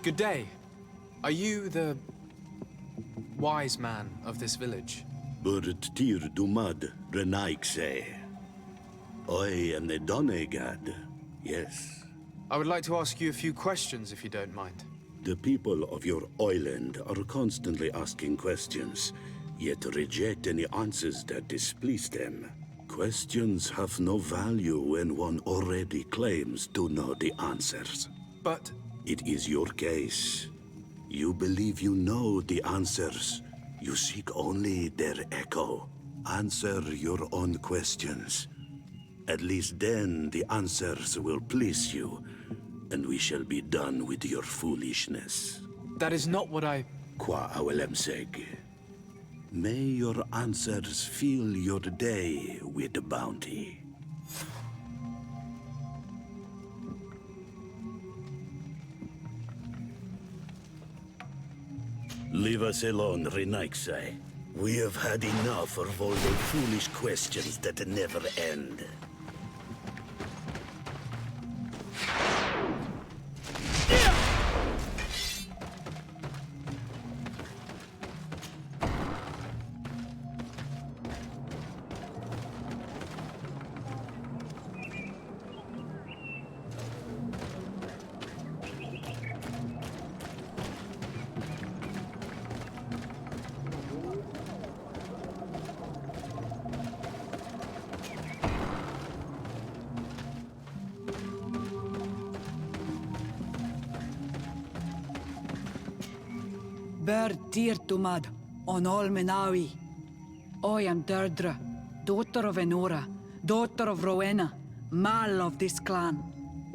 Good day. Are you the wise man of this village? Tir dumad renaikse. I am the Donegad, yes. I would like to ask you a few questions, if you don't mind. The people of your island are constantly asking questions, yet reject any answers that displease them. Questions have no value when one already claims to know the answers. But It is your case. You believe you know the answers. You seek only their echo. Answer your own questions. At least then the answers will please you, and we shall be done with your foolishness. that is not what I... Qua awelemseg. May your answers fill your day with bounty. Leave us alone, Renaikse. We have had enough of all the foolish questions that never end. Bird Tirtumad, on Olmenawi. I am Deirdre, daughter of Enora, daughter of Rowena, Mal of this clan.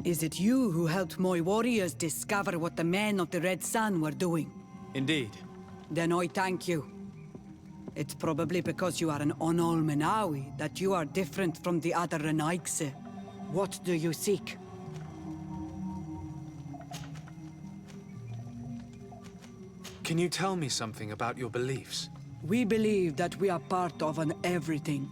Is it you who helped my warriors discover what the men of the Red Sun were doing? Indeed. Then I thank you. It's probably because you are an Onolmenawi that you are different from the other Renaikse. What do you seek? Can you tell me something about your beliefs? We believe that we are part of an everything,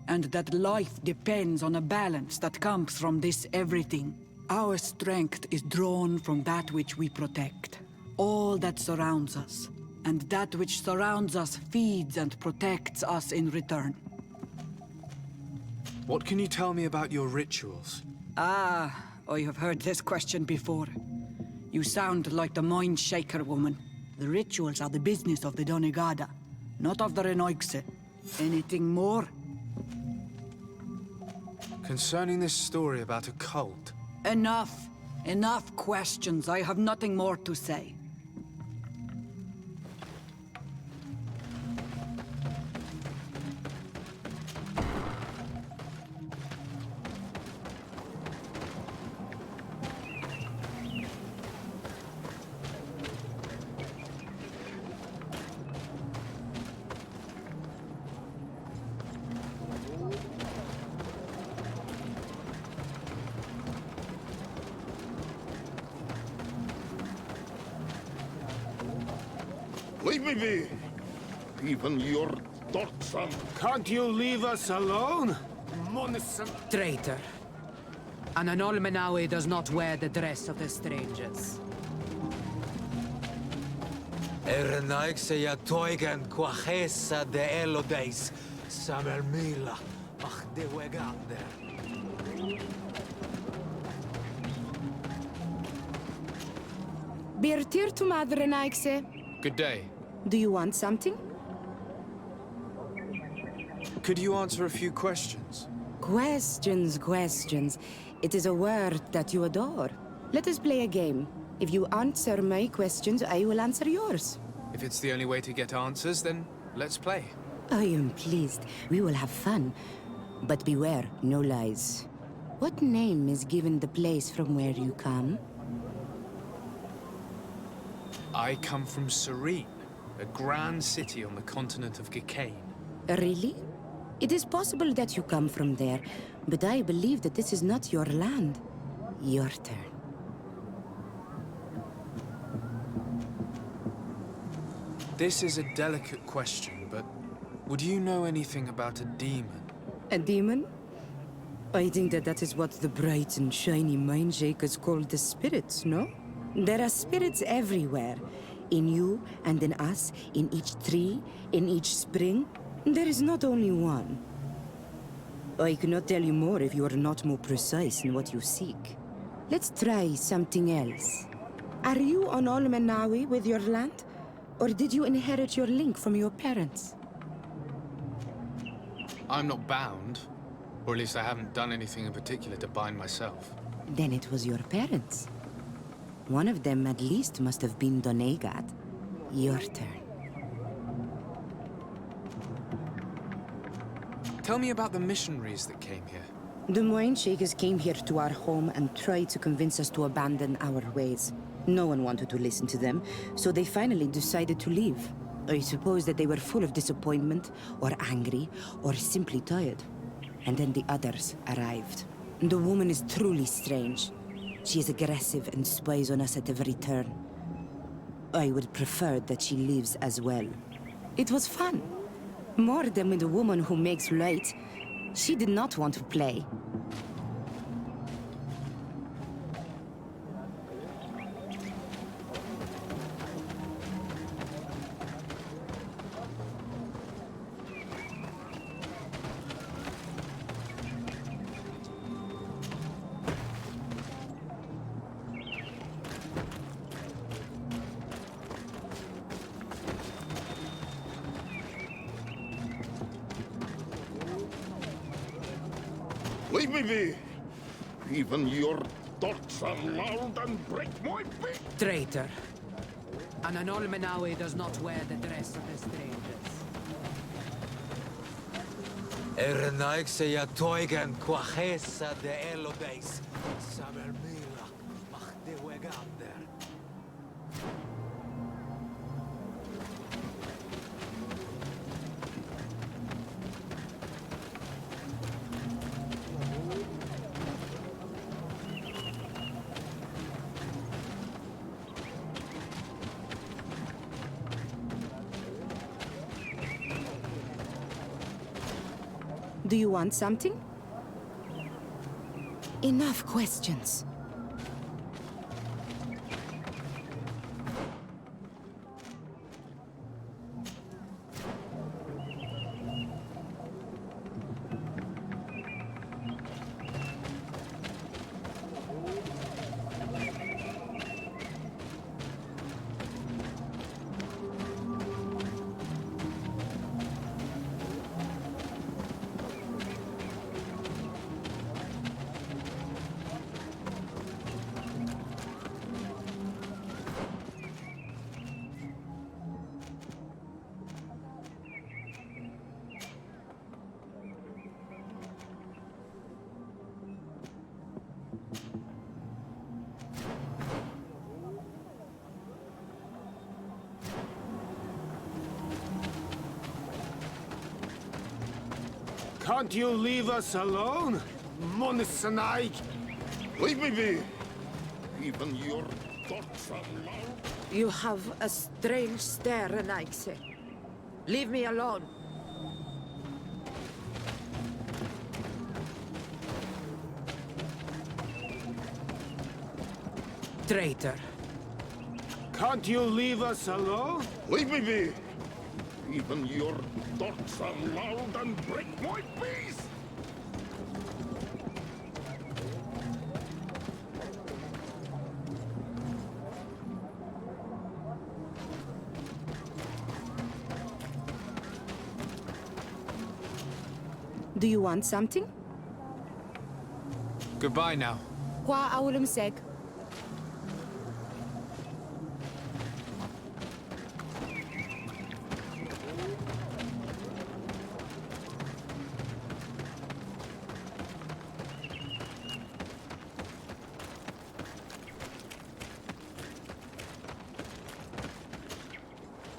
and that life depends on a balance that comes from this everything. Our strength is drawn from that which we protect, all that surrounds us, and that which surrounds us feeds and protects us in return. What can you tell me about your rituals? Ah, I have heard this question before. You sound like the Mind Shaker woman. The rituals are the business of the Donegada, not of the Renoikse. Anything more? Concerning this story about a cult, Enough. Enough questions. I have nothing more to say. Leave me be! Even your thoughts on... Can't you leave us alone? Traitor. An Anolmenawi does not wear the dress of the strangers. Erenaikse ya toigan quachesa de elodeis, samermila, ach de wegander. Birtir to Madre Naikse. good day. Do you want something? Could you answer a few questions? Questions. It is a word that you adore. Let us play a game. If you answer my questions, I will answer yours. If it's the only way to get answers, then let's play. I am pleased. We will have fun. But beware, no lies. What name is given the place from where you come? I come from Serene, a grand city on the continent of Gicane. Really? It is possible that you come from there, but I believe that this is not your land. Your turn. This is a delicate question, but would you know anything about a demon? A demon? I think that is what the bright and shiny mind shakers call the spirits, no? There are spirits everywhere. In you and in us, in each tree, in each spring. There is not only one. I cannot tell you more if you are not more precise in what you seek. Let's try something else. Are you on Olmenawi with your land? Or did you inherit your link from your parents? I'm not bound. Or at least I haven't done anything in particular to bind myself. Then it was your parents. One of them at least must have been Donegat. Your turn. Tell me about the missionaries that came here. The Moine Shakers came here to our home and tried to convince us to abandon our ways. No one wanted to listen to them, so they finally decided to leave. I suppose that they were full of disappointment, or angry, or simply tired. And then the others arrived. The woman is truly strange. She is aggressive and spies on us at every turn. I would prefer that she leaves as well. It was fun. More than with a woman who makes light. She did not want to play. Leave me be! Even your thoughts are loud and break my beat! Traitor. An Olmenawi does not wear the dress of the strangers. i9-7980xe de Samermila, Machtewegander. Do you want something? Enough questions. Can't you leave us alone? Monisanaik! Leave me be! Even your thoughts are loud. You have a strange stare, Enaixe. Leave me alone. Traitor. Can't you leave us alone? Leave me be! Even your thoughts are loud and break my peace! Do you want something? Goodbye now. Qua awulum seg.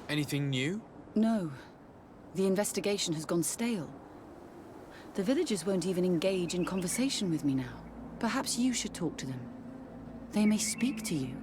Anything new? No. The investigation has gone stale. The villagers won't even engage in conversation with me now. Perhaps you should talk to them. They may speak to you.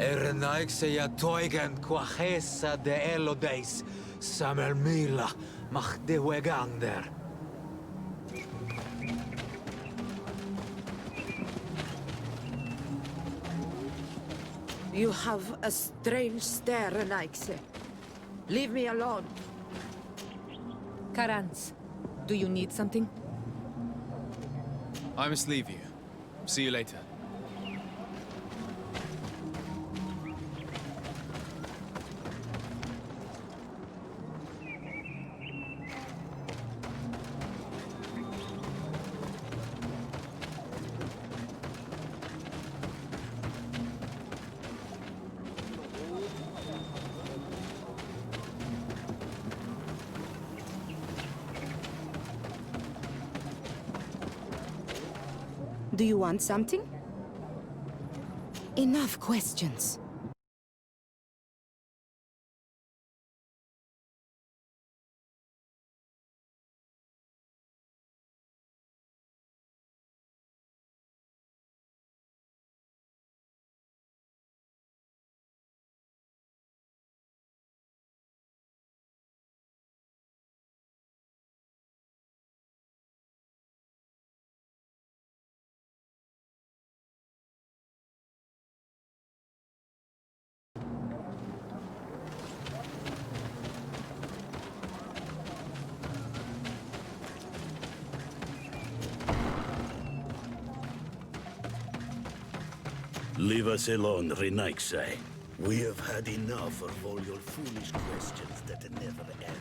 Erenaikse toigen quachesa de elodeis, samermila mach de wegander. You have a strange stare, Enaikse. Leave me alone. Karans, do you need something? I must leave you. See you later. Do you want something? Enough questions. Leave us alone, Renaikse. We have had enough of all your foolish questions that never end.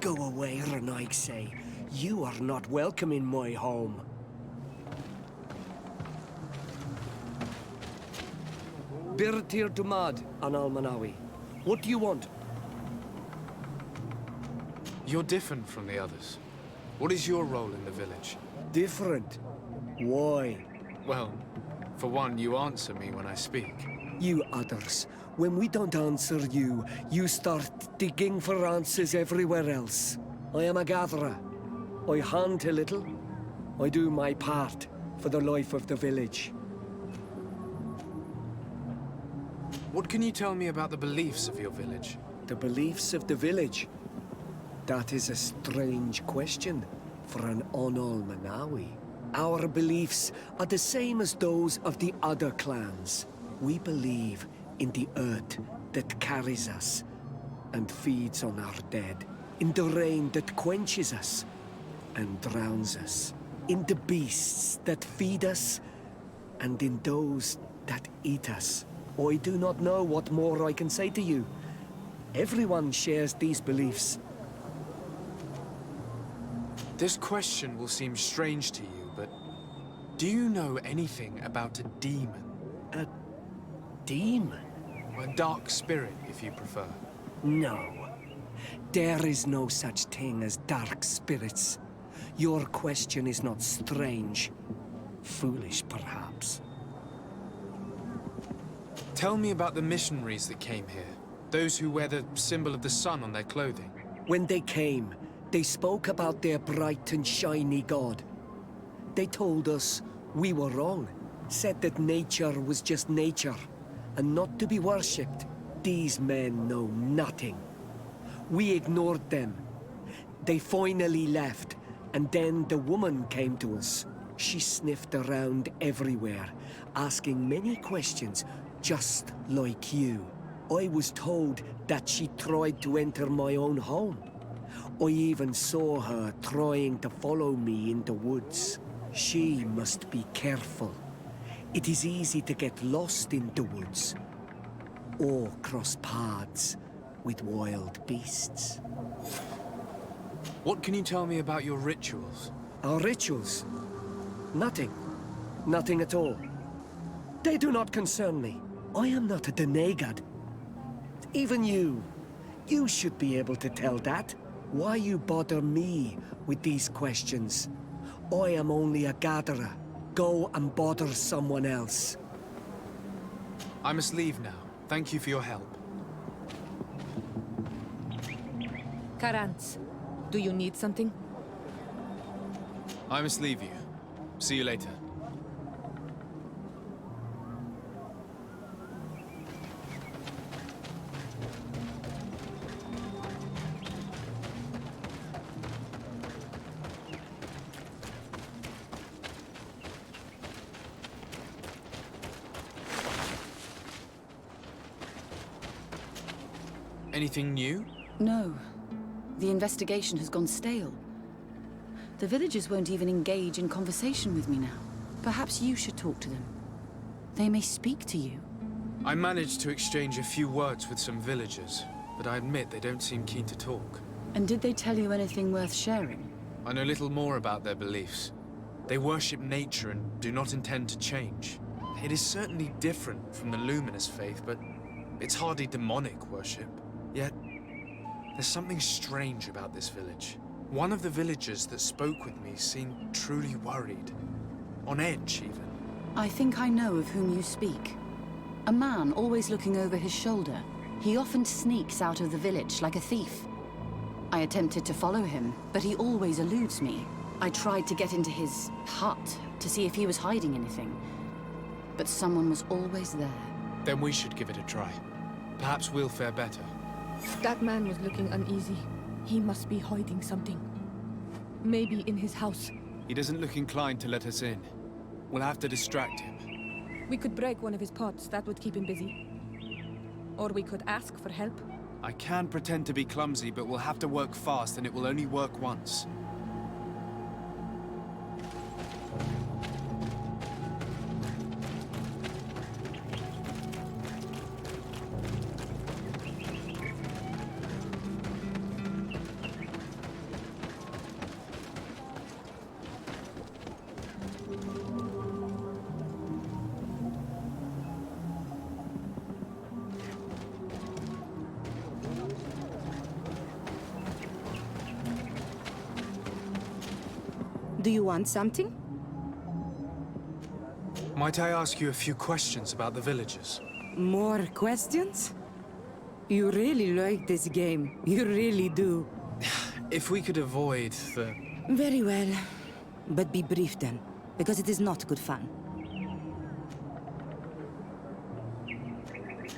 Go away, Renaikse. You are not welcome in my home. Birtir Dumad, an Almanawi. What do you want? You're different from the others. What is your role in the village? Different? Why? Well, for one, you answer me when I speak. You others, when we don't answer you, you start digging for answers everywhere else. I am a gatherer. I hunt a little. I do my part for the life of the village. What can you tell me about the beliefs of your village? The beliefs of the village? That is a strange question for an Onol-Manawi. Our beliefs are the same as those of the other clans. We believe in the earth that carries us and feeds on our dead, in the rain that quenches us and drowns us, in the beasts that feed us and in those that eat us. I do not know what more I can say to you. Everyone shares these beliefs. This question will seem strange to you, but do you know anything about a demon? A demon? A dark spirit, if you prefer. No. There is no such thing as dark spirits. Your question is not strange. Foolish, perhaps. Tell me about the missionaries that came here. Those who wear the symbol of the sun on their clothing. When they came, they spoke about their bright and shiny god. They told us we were wrong, said that nature was just nature, and not to be worshipped. These men know nothing. We ignored them. They finally left, and then the woman came to us. She sniffed around everywhere, asking many questions, just like you. I was told that she tried to enter my own home. I even saw her trying to follow me in the woods. She must be careful. It is easy to get lost in the woods, or cross paths with wild beasts. What can you tell me about your rituals? Our rituals? Nothing. Nothing at all. They do not concern me. I am not a Denegad. Even you. You should be able to tell that. Why you bother me with these questions? I am only a gatherer. Go and bother someone else. I must leave now. Thank you for your help. Karantz, do you need something? I must leave you. See you later. Anything new? No. The investigation has gone stale. The villagers won't even engage in conversation with me now. Perhaps you should talk to them. They may speak to you. I managed to exchange a few words with some villagers, but I admit they don't seem keen to talk. And did they tell you anything worth sharing? I know little more about their beliefs. They worship nature and do not intend to change. It is certainly different from the luminous faith, but it's hardly demonic worship. Yet, there's something strange about this village. One of the villagers that spoke with me seemed truly worried. On edge, even. I think I know of whom you speak. A man always looking over his shoulder. He often sneaks out of the village like a thief. I attempted to follow him, but he always eludes me. I tried to get into his hut to see if he was hiding anything. But someone was always there. Then we should give it a try. Perhaps we'll fare better. That man was looking uneasy. He must be hiding something. Maybe in his house. He doesn't look inclined to let us in. We'll have to distract him. We could break one of his pots. That would keep him busy. Or we could ask for help. I can pretend to be clumsy, but we'll have to work fast, and it will only work once. Do you want something? Might I ask you a few questions about the villagers? More questions? You really like this game. You really do. If we could avoid the... Very well. But be brief then, because it is not good fun.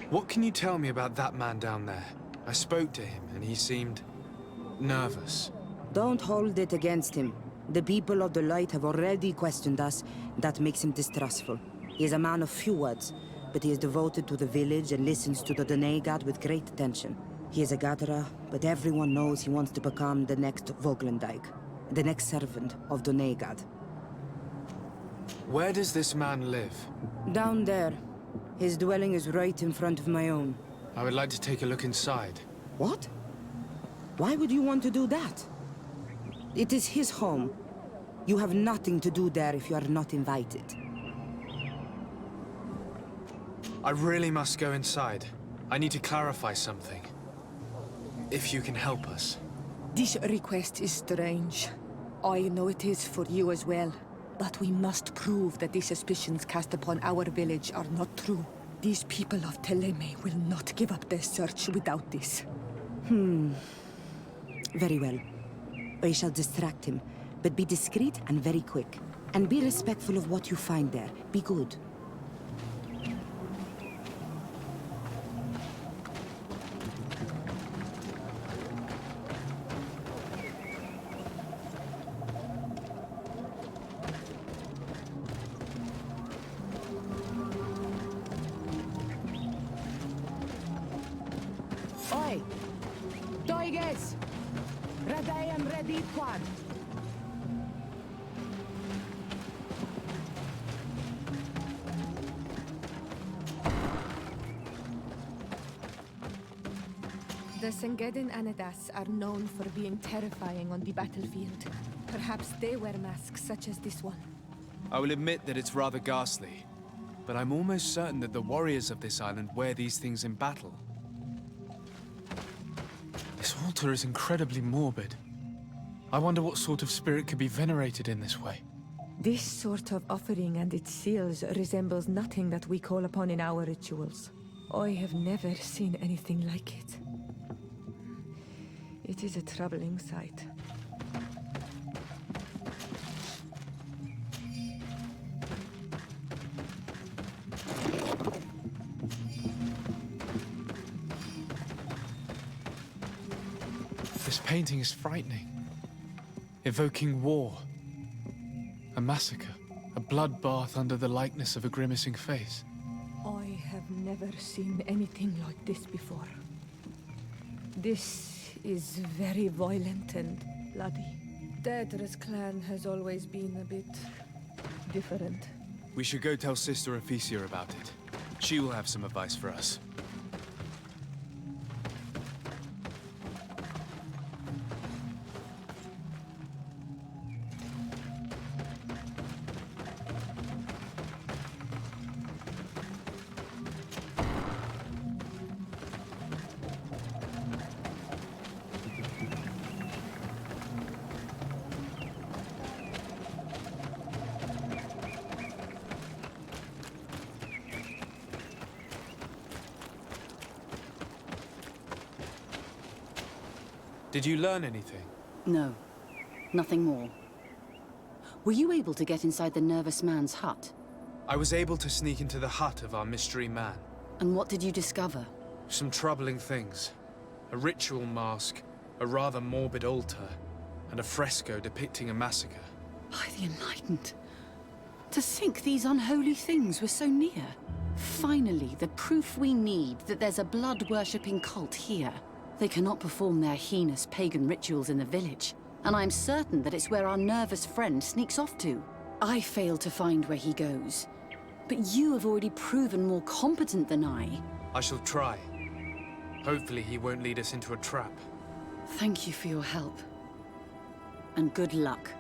What can you tell me about that man down there? I spoke to him, and he seemed... nervous. Don't hold it against him. The people of the light have already questioned us. That makes him distrustful. He is a man of few words, but he is devoted to the village and listens to the Denegad with great attention. He is a gatherer, but everyone knows he wants to become the next Voglendijk, the next servant of Denegad. Where does this man live? Down there. His dwelling is right in front of my own. I would like to take a look inside. What? Why would you want to do that? It is his home. You have nothing to do there if you are not invited. I really must go inside. I need to clarify something. if you can help us. This request is strange. I know it is for you as well. But we must prove that the suspicions cast upon our village are not true. These people of Teleme will not give up their search without this. Very well. I shall distract him, but be discreet and very quick. And be respectful of what you find there. Be good. Oi! Toiges! Radayam ready quad! The Sengedin Anadas are known for being terrifying on the battlefield. Perhaps they wear masks such as this one. I will admit that it's rather ghastly, but I'm almost certain that the warriors of this island wear these things in battle. This altar is incredibly morbid. I wonder what sort of spirit could be venerated in this way. This sort of offering and its seals resembles nothing that we call upon in our rituals. I have never seen anything like it. It is a troubling sight. This painting is frightening, evoking war, a massacre, a bloodbath under the likeness of a grimacing face. I have never seen anything like this before. This is very violent and bloody. Daedra's clan has always been a bit different. We should go tell Sister Ephesia about it. She will have some advice for us. Did you learn anything? No, nothing more. Were you able to get inside the nervous man's hut? I was able to sneak into the hut of our mystery man. And what did you discover? Some troubling things. A ritual mask, a rather morbid altar, and a fresco depicting a massacre. By the Enlightened. To think these unholy things were so near. Finally, the proof we need that there's a blood-worshipping cult here. They cannot perform their heinous pagan rituals in the village, and I'm certain that it's where our nervous friend sneaks off to. I failed to find where he goes, but you have already proven more competent than I. I shall try. Hopefully he won't lead us into a trap. Thank you for your help. And good luck.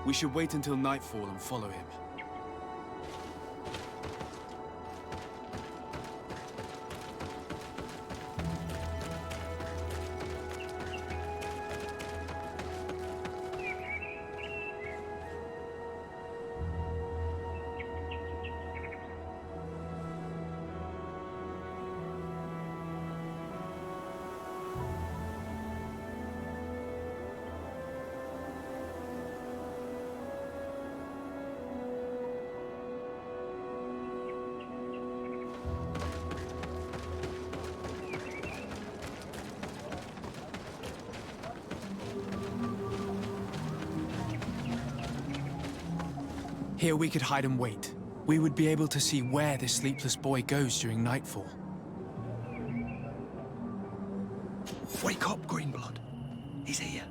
We should wait until nightfall and follow him. Here we could hide and wait. We would be able to see where this sleepless boy goes during nightfall. Wake up, Greenblood. He's here.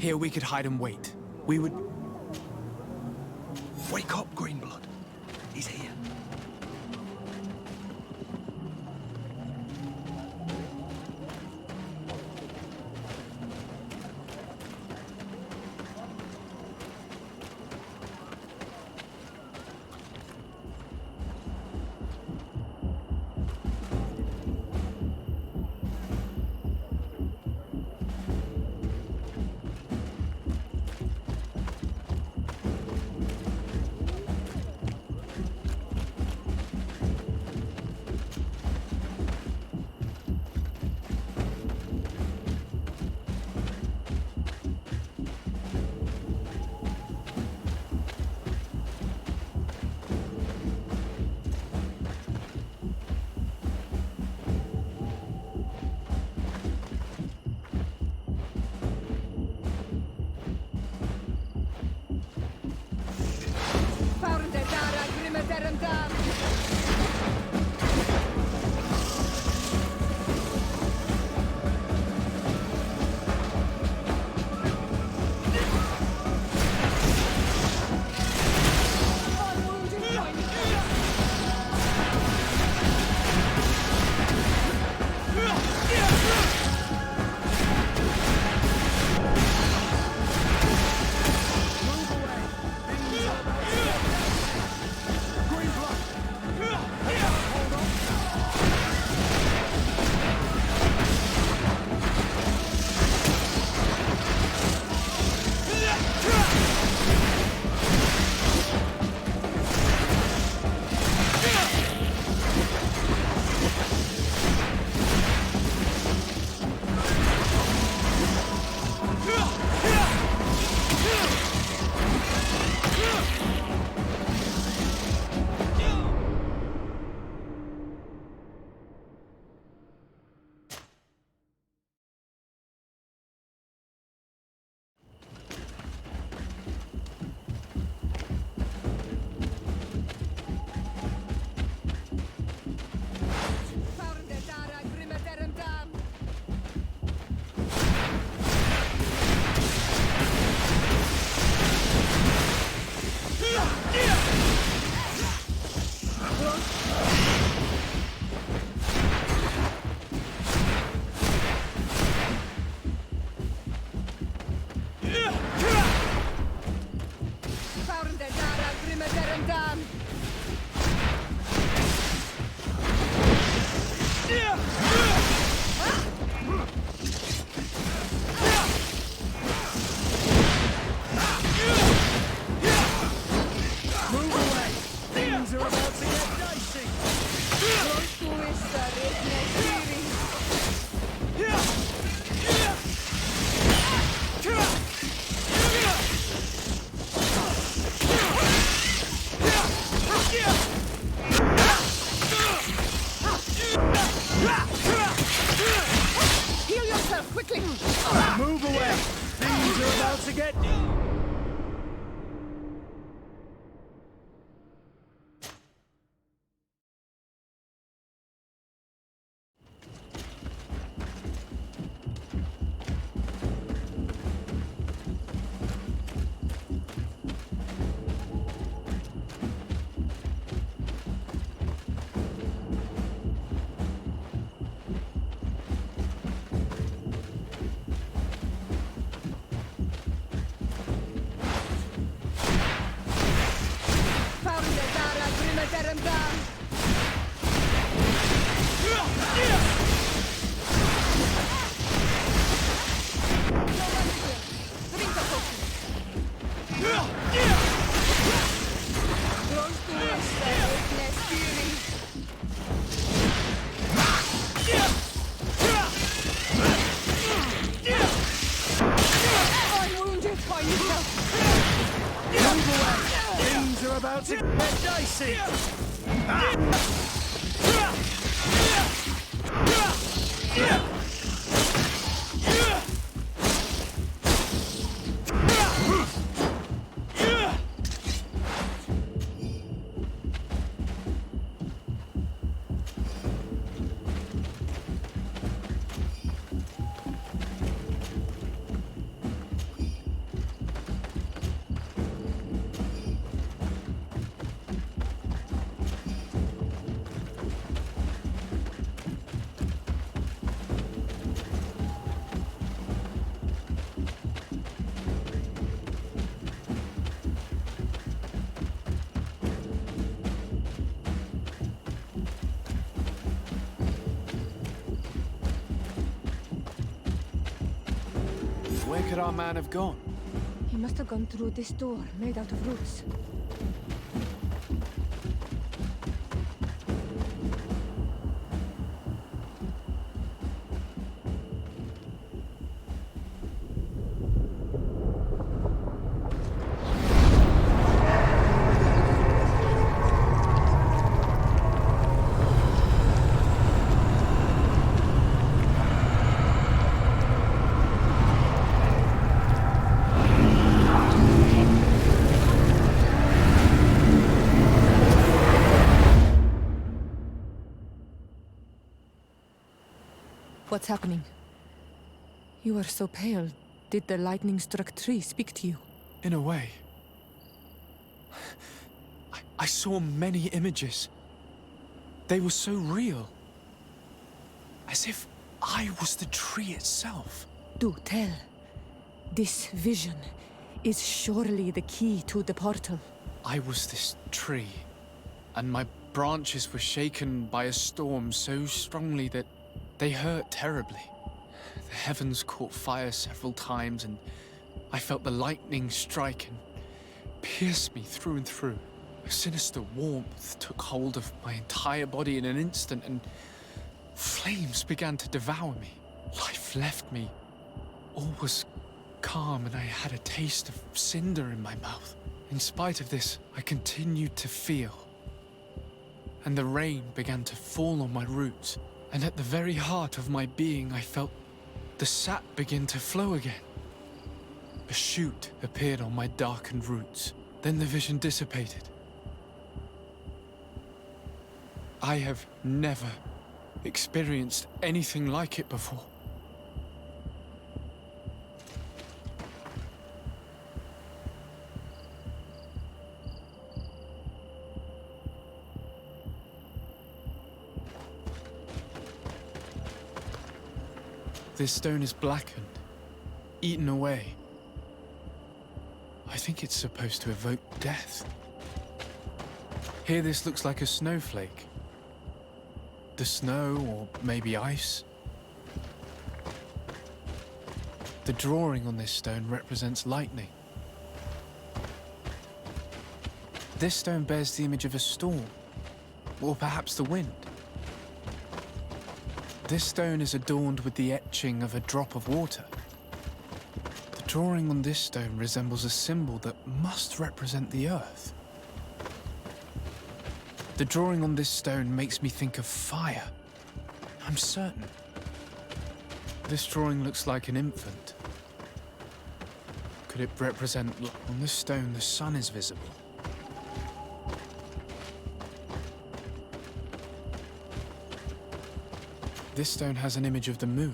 Here we could hide and wait. We would... Wake up, Greenblood. He's here. about to get dicey! Where could our man have gone? He must have gone through this door, made out of roots. What's happening? You are so pale. Did the lightning-struck tree speak to you? In a way. I saw many images. They were so real. As if I was the tree itself. Do tell. This vision is surely the key to the portal. I was this tree, and my branches were shaken by a storm so strongly that they hurt terribly. The heavens caught fire several times, and I felt the lightning strike and pierce me through and through. A sinister warmth took hold of my entire body in an instant, and flames began to devour me. Life left me. All was calm, and I had a taste of cinder in my mouth. In spite of this, I continued to feel. And the rain began to fall on my roots. And at the very heart of my being, I felt the sap begin to flow again. A shoot appeared on my darkened roots. Then the vision dissipated. I have never experienced anything like it before. This stone is blackened, eaten away. I think it's supposed to evoke death. Here this looks like a snowflake. The snow, or maybe ice. The drawing on this stone represents lightning. This stone bears the image of a storm, or perhaps the wind. This stone is adorned with the etching of a drop of water. The drawing on this stone resembles a symbol that must represent the earth. The drawing on this stone makes me think of fire. I'm certain. This drawing looks like an infant. Could it represent... On this stone, the sun is visible. This stone has an image of the moon.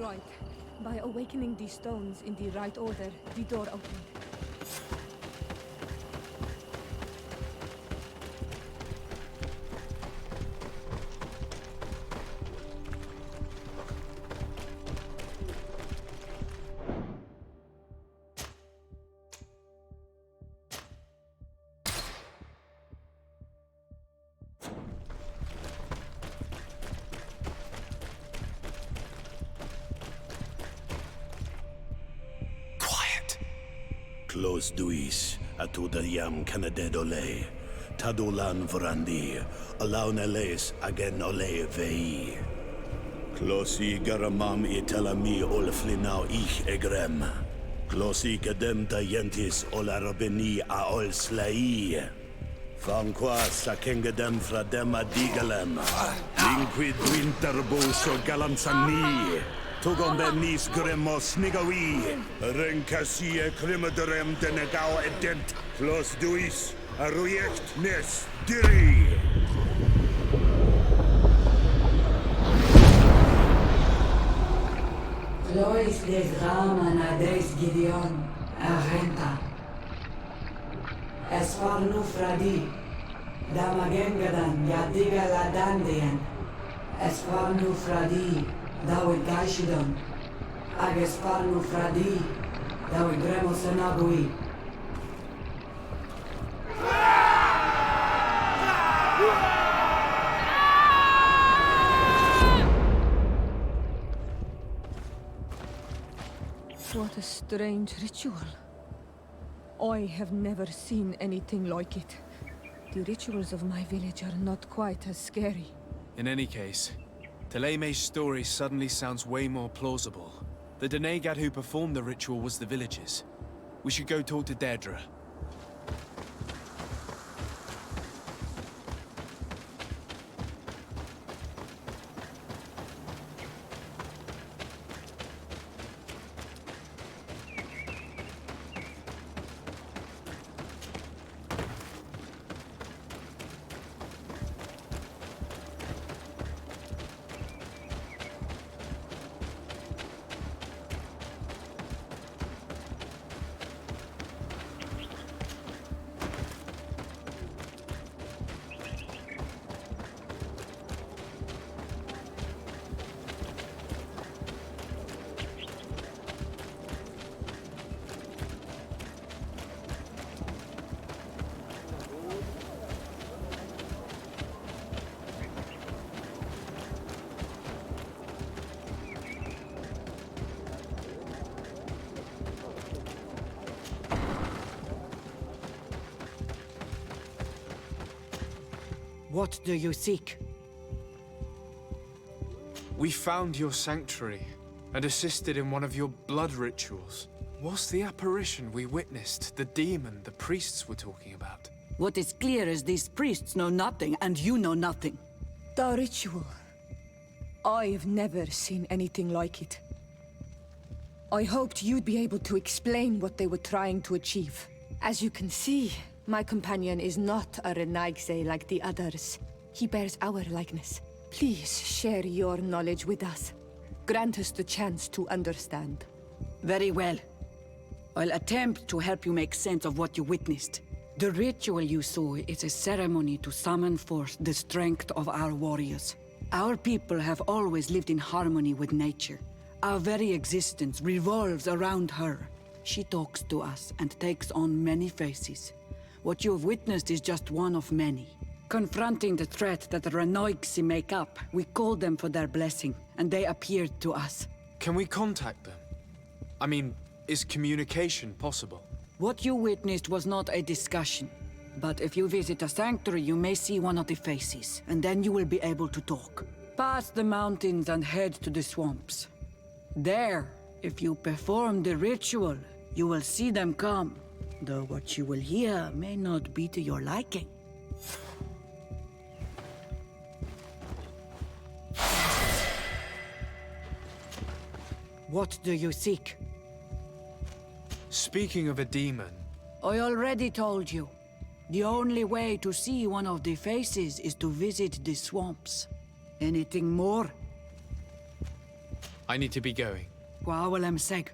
Right. By awakening these stones in the right order, the door opened. Close duis, atuda yam canadedole, tadulan vrandi, alauneles agen ole vei. Closi garamam itelami olflinau ich egrem. Closi gadem tayentis olarabeni a ol slai. Fanqua sakengadem fradem adigalem. Linquid winterbo so galamsani. Tugombe nis gremos nigawi. Renkasie krimaderem denegau edent. Clos duis, arruiect nes diri. Lois des Raman ades Gideon, Arenta. Esfarnu fradi, Damagengadan, Yadiga Ladandian. Esfarnu fradi, Dawe Gaishidon. Agesfarnu fradi, Dawe Gremosenabui. What a strange ritual. I have never seen anything like it. The rituals of my village are not quite as scary. In any case, Teleme's story suddenly sounds way more plausible. The Denegad who performed the ritual was the villagers. We should go talk to Deirdre. What do you seek? We found your sanctuary and assisted in one of your blood rituals. Was the apparition we witnessed the demon the priests were talking about? What is clear is these priests know nothing, and you know nothing. The ritual. I've never seen anything like it. I hoped you'd be able to explain what they were trying to achieve. As you can see, my companion is not a Renaigse like the others. He bears our likeness. Please share your knowledge with us. Grant us the chance to understand. Very well. I'll attempt to help you make sense of what you witnessed. The ritual you saw is a ceremony to summon forth the strength of our warriors. Our people have always lived in harmony with nature. Our very existence revolves around her. She talks to us and takes on many faces. What you have witnessed is just one of many. Confronting the threat that the Renoigsi make up, we called them for their blessing, and they appeared to us. Can we contact them? I mean, is communication possible? What you witnessed was not a discussion. But if you visit a sanctuary, you may see one of the faces, and then you will be able to talk. Pass the mountains and head to the swamps. There, if you perform the ritual, you will see them come. Though what you will hear may not be to your liking. What do you seek? Speaking of a demon... I already told you. The only way to see one of the faces is to visit the swamps. Anything more? I need to be going. Gwawalem seg.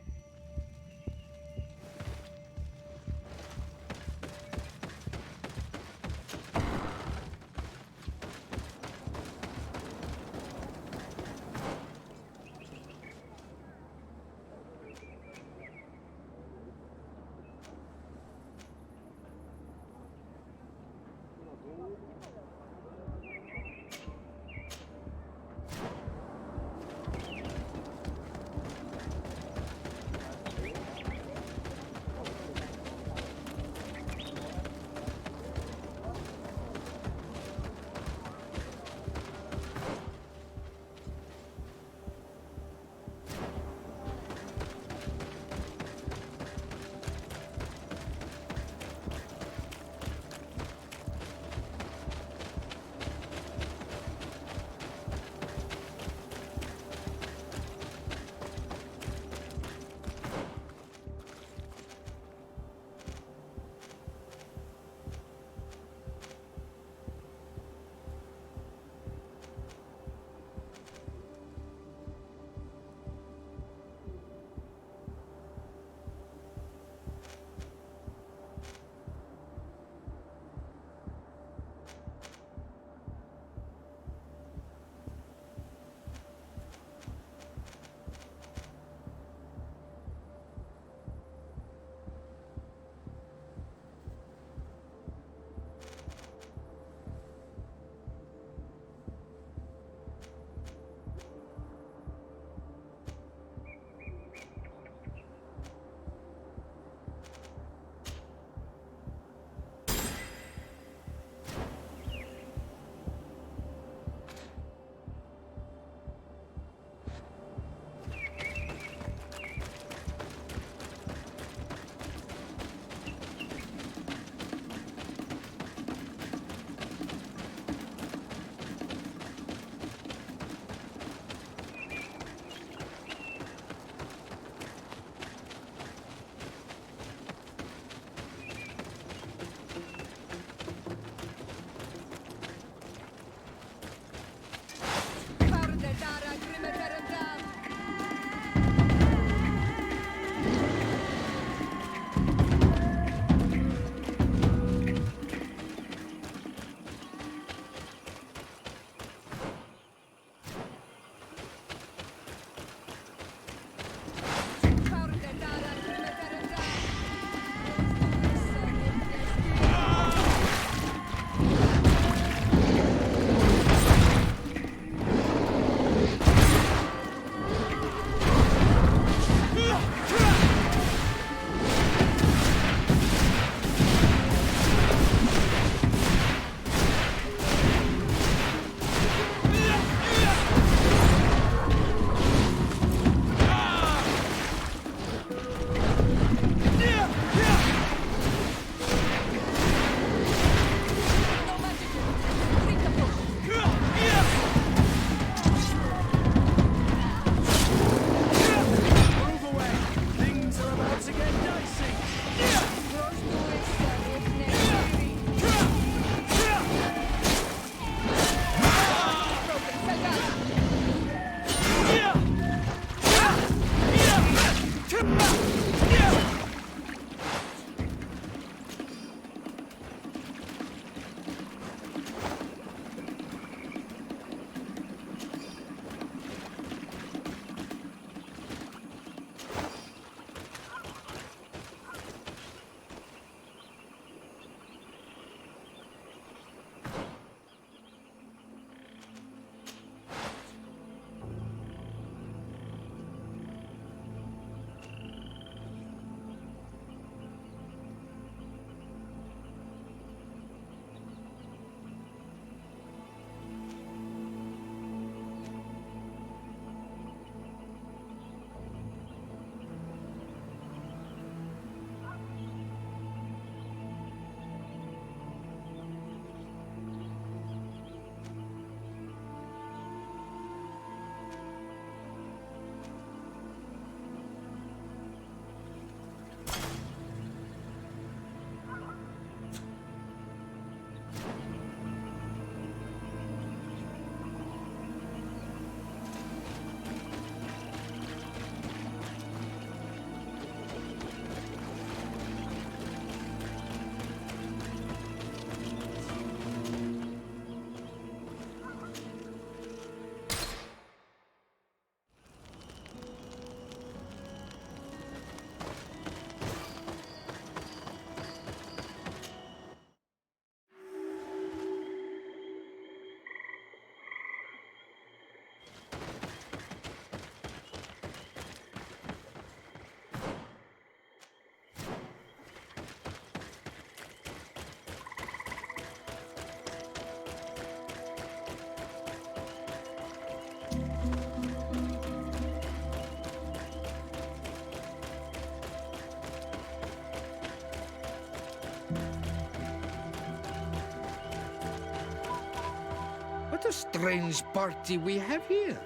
What a strange party we have here.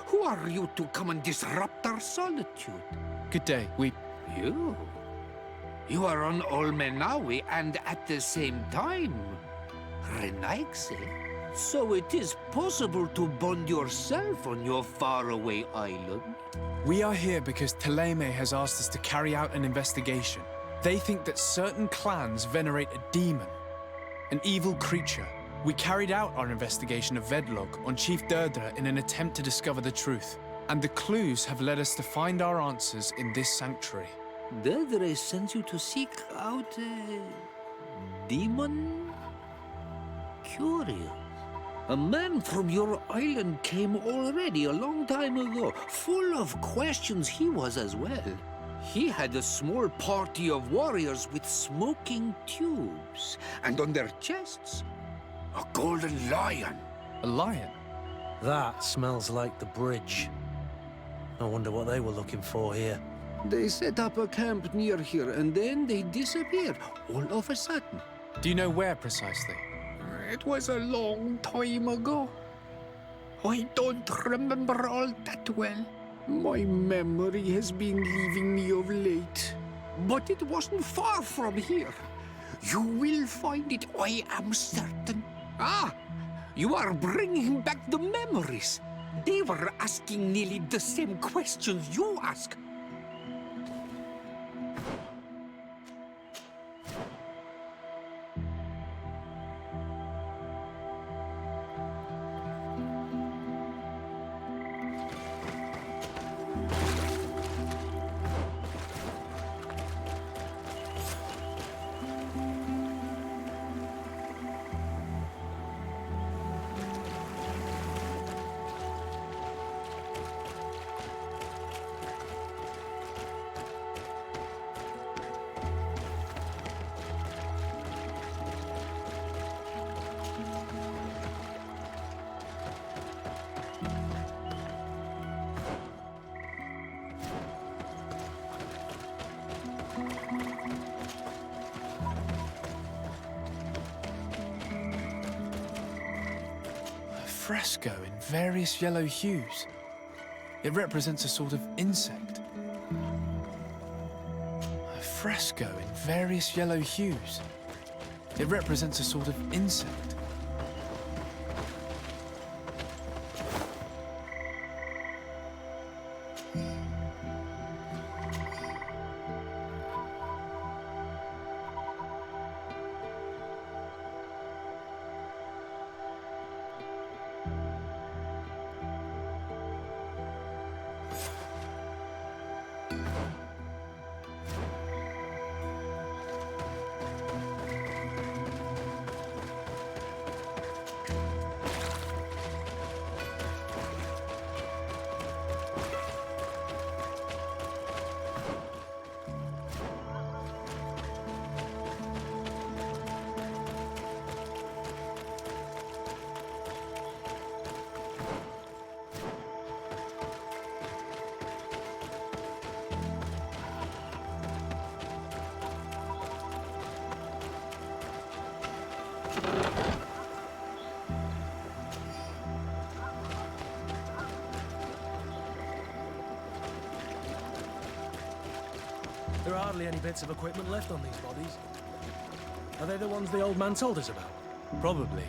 Who are you to come and disrupt our solitude? Good day. You? You are on Olmenawi and at the same time, Renaigse. So it is possible to bond yourself on your faraway island? We are here because Teleme has asked us to carry out an investigation. They think that certain clans venerate a demon, an evil creature. We carried out our investigation of Vedlog on Chief Derdra in an attempt to discover the truth. And the clues have led us to find our answers in this sanctuary. Derdra sends you to seek out a demon? Curious. A man from your island came already a long time ago. Full of questions he was as well. He had a small party of warriors with smoking tubes. And on their chests, a golden lion. A lion? That smells like the bridge. I wonder what they were looking for here. They set up a camp near here and then they disappeared all of a sudden. Do you know where precisely? It was a long time ago. I don't remember all that well. My memory has been leaving me of late. But it wasn't far from here. You will find it, I am certain. Ah, you are bringing back the memories. They were asking nearly the same questions you ask. Fresco in various yellow hues. It represents a sort of insect. A fresco in various yellow hues. It represents a sort of insect. There are hardly any bits of equipment left on these bodies. Are they the ones the old man told us about? Probably.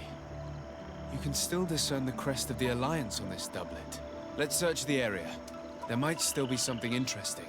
You can still discern the crest of the Alliance on this doublet. Let's search the area. There might still be something interesting.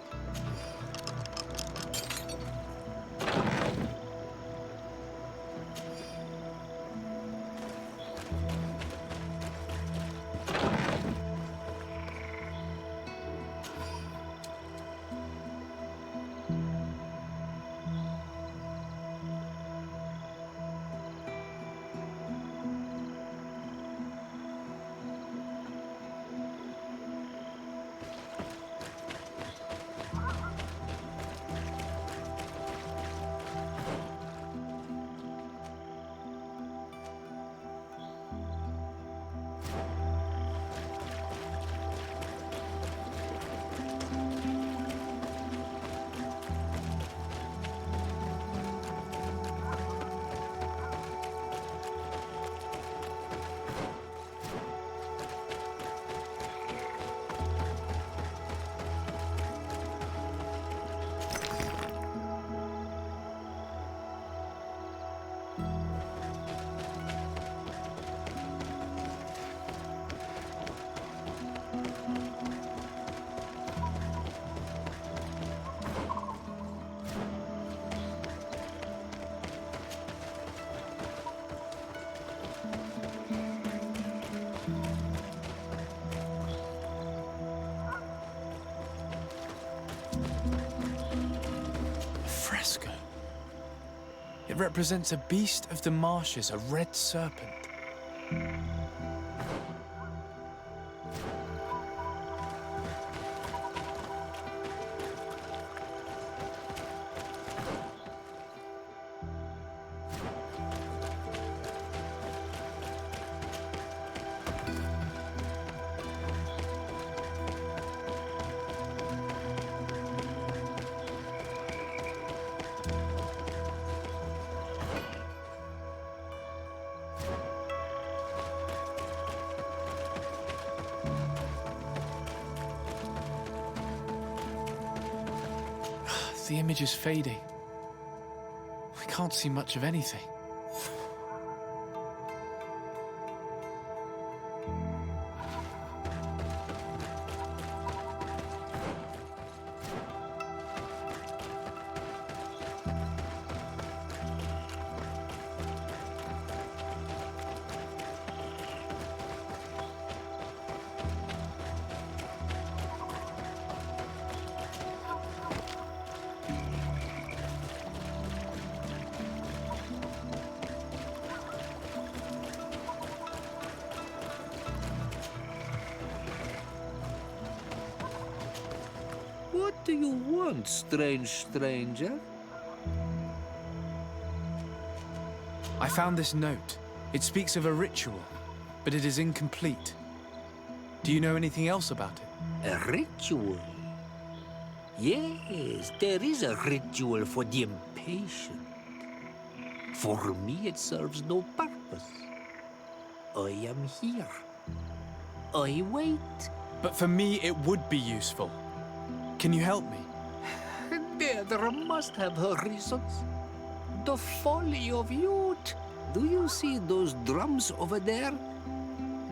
fresco. It represents a beast of the marshes, a red serpent. The image is fading. We can't see much of anything. What do you want, strange stranger? I found this note. It speaks of a ritual, but it is incomplete. Do you know anything else about it? A ritual? Yes, there is a ritual for the impatient. For me, it serves no purpose. I am here. I wait. But for me, it would be useful. Can you help me? There must have her reasons. The folly of youth. Do you see those drums over there?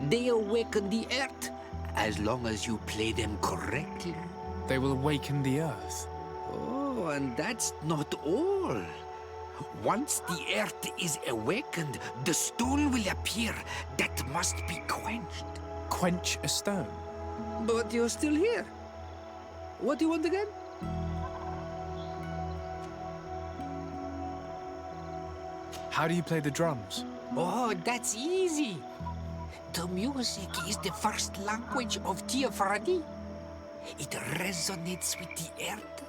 They awaken the earth, as long as you play them correctly. They will awaken the earth. Oh, and that's not all. Once the earth is awakened, the stone will appear that must be quenched. Quench a stone? But you're still here. What do you want again? How do you play the drums? Oh, that's easy. The music is the first language of Teofradi. It resonates with the earth.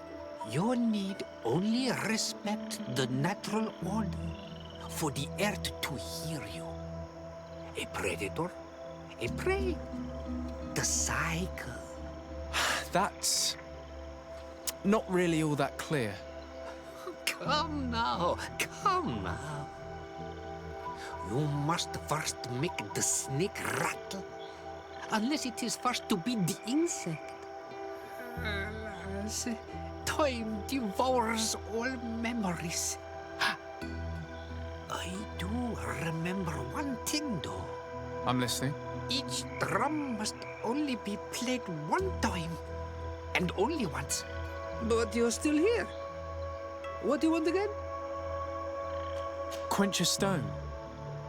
You need only respect the natural order for the earth to hear you. A predator, a prey, the cycle. That's not really all that clear. Come now, come now. You must first make the snake rattle, unless it is first to be the insect. Alas, time devours all memories. I do remember one thing, though. I'm listening. Each drum must only be played one time, and only once. But you're still here. What do you want again? Quench a stone.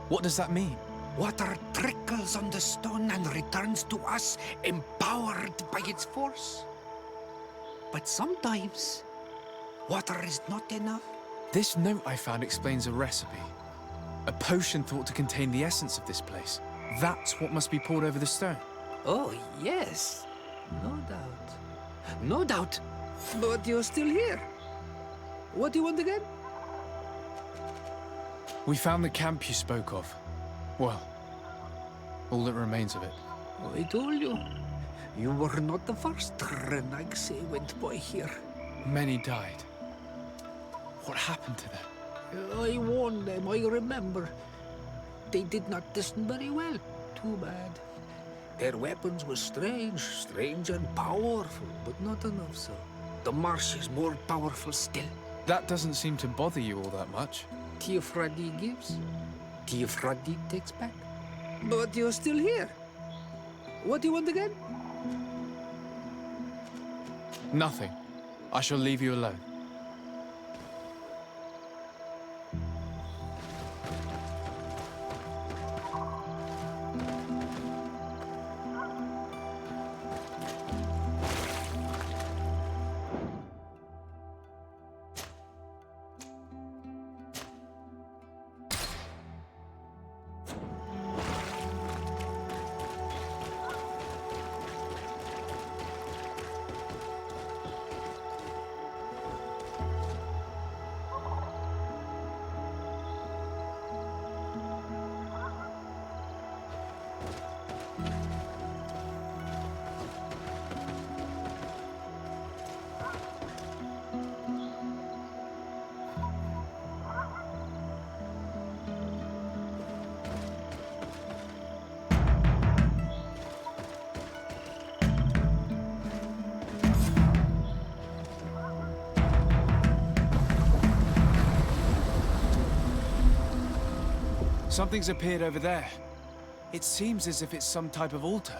What does that mean? Water trickles on the stone and returns to us, empowered by its force. But sometimes, water is not enough. This note I found explains a recipe. A potion thought to contain the essence of this place. That's what must be poured over the stone. Oh, yes. No doubt. No doubt. But you're still here. What do you want again? We found the camp you spoke of. Well, all that remains of it. I told you. You were not the first Renaigse went by here. Many died. What happened to them? I warned them, I remember. They did not listen very well. Too bad. Their weapons were strange and powerful, but not enough so. The marsh is more powerful still. That doesn't seem to bother you all that much. Teofradi gives, Teofradi takes back. But you're still here. What do you want again? Nothing. I shall leave you alone. Something's appeared over there. It seems as if it's some type of altar.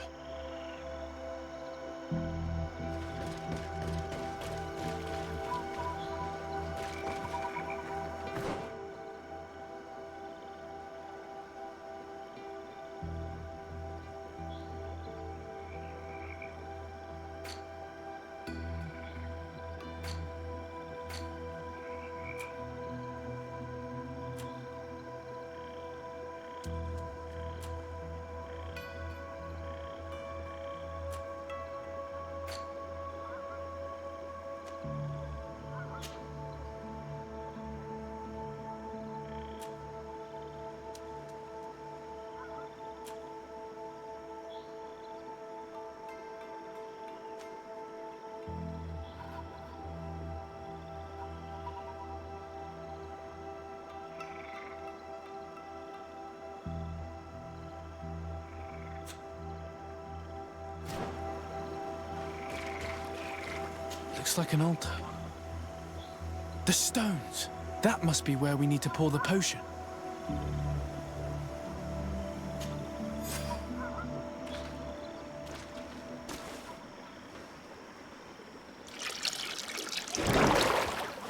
Looks like an altar. The stones! That must be where we need to pour the potion.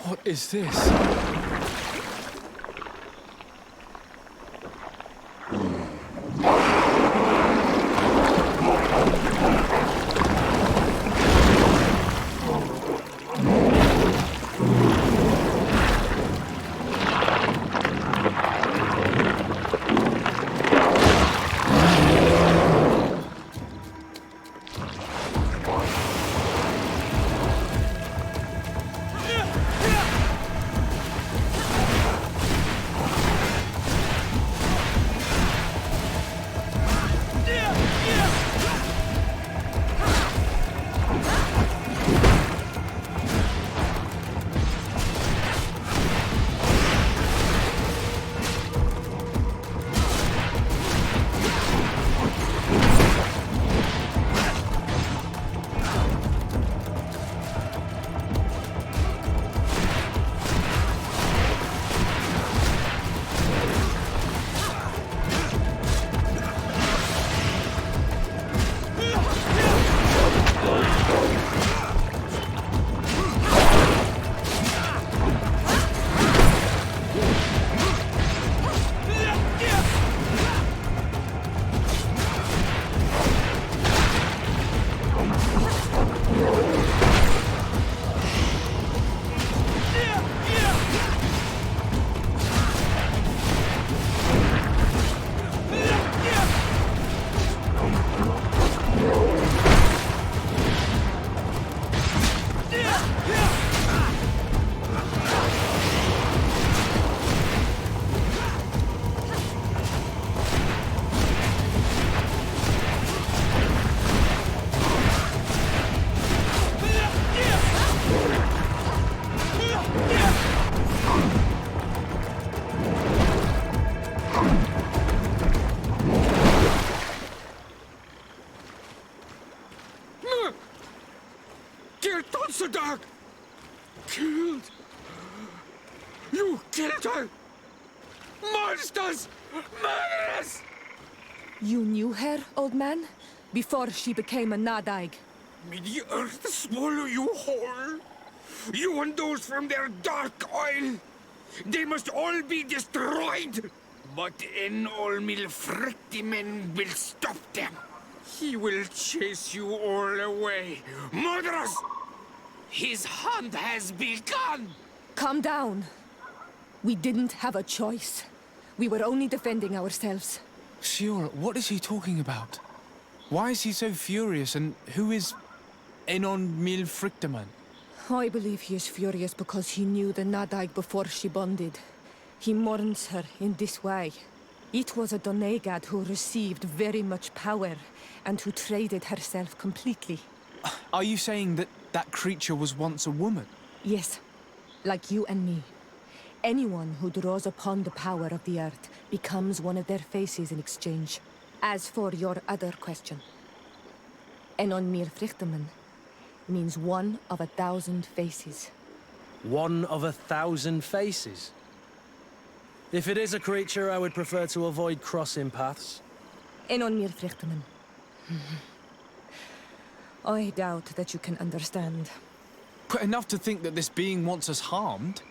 What is this? Killed! You killed her! Monsters! Murderers! You knew her, old man? Before she became a Nadaig? May the earth swallow you whole! You and those from their dark oil! They must all be destroyed! But Enolmil Frictimen will stop them! He will chase you all away! Murderers! His hunt has begun! Calm down. We didn't have a choice. We were only defending ourselves. Shiora, what is he talking about? Why is he so furious, and who is Enolmil Frictimen? I believe he is furious because he knew the Nadaig before she bonded. He mourns her in this way. It was a Donegad who received very much power, and who traded herself completely. Are you saying that that creature was once a woman? Yes, like you and me. Anyone who draws upon the power of the earth becomes one of their faces in exchange. As for your other question, Enolmil Frictimen means one of 1,000 faces. One of 1,000 faces? If it is a creature, I would prefer to avoid crossing paths. En on meer vruchten. I doubt that you can understand. But enough to think that this being wants us harmed?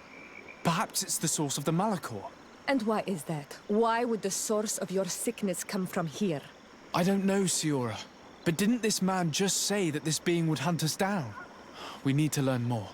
Perhaps it's the source of the Malachor. And why is that? Why would the source of your sickness come from here? I don't know, Siora. But didn't this man just say that this being would hunt us down? We need to learn more.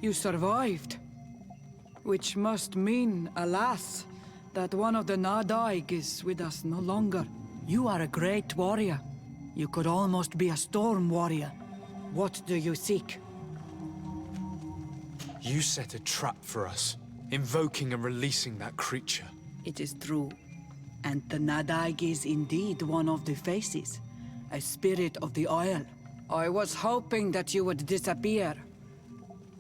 You survived. Which must mean, alas, that one of the Nadaig is with us no longer. You are a great warrior. You could almost be a storm warrior. What do you seek? You set a trap for us, invoking and releasing that creature. It is true. And the Nadaig is indeed one of the faces, a spirit of the Isle. I was hoping that you would disappear.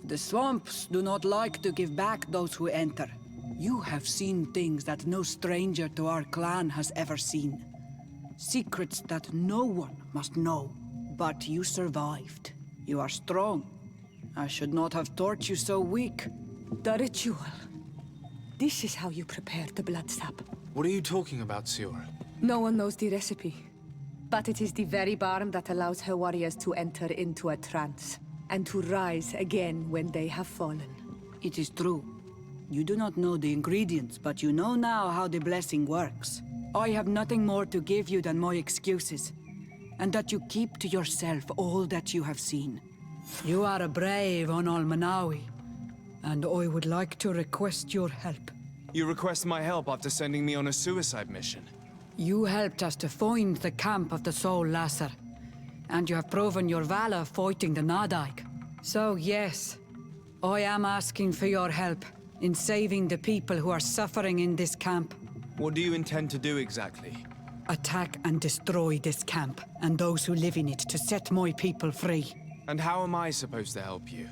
The swamps do not like to give back those who enter. You have seen things that no stranger to our clan has ever seen. Secrets that no one must know. But you survived. You are strong. I should not have thought you so weak. The ritual. This is how you prepare the blood sap. What are you talking about, Siora? No one knows the recipe. But it is the very balm that allows her warriors to enter into a trance, and to rise again when they have fallen. It is true. You do not know the ingredients, but you know now how the blessing works. I have nothing more to give you than my excuses, and that you keep to yourself all that you have seen. You are a brave Onol Manawi, and I would like to request your help. You request my help after sending me on a suicide mission? You helped us to find the camp of the Soul Lasser, and you have proven your valor fighting the Nadaig. So yes, I am asking for your help in saving the people who are suffering in this camp. What do you intend to do exactly? Attack and destroy this camp, and those who live in it, to set my people free. And how am I supposed to help you?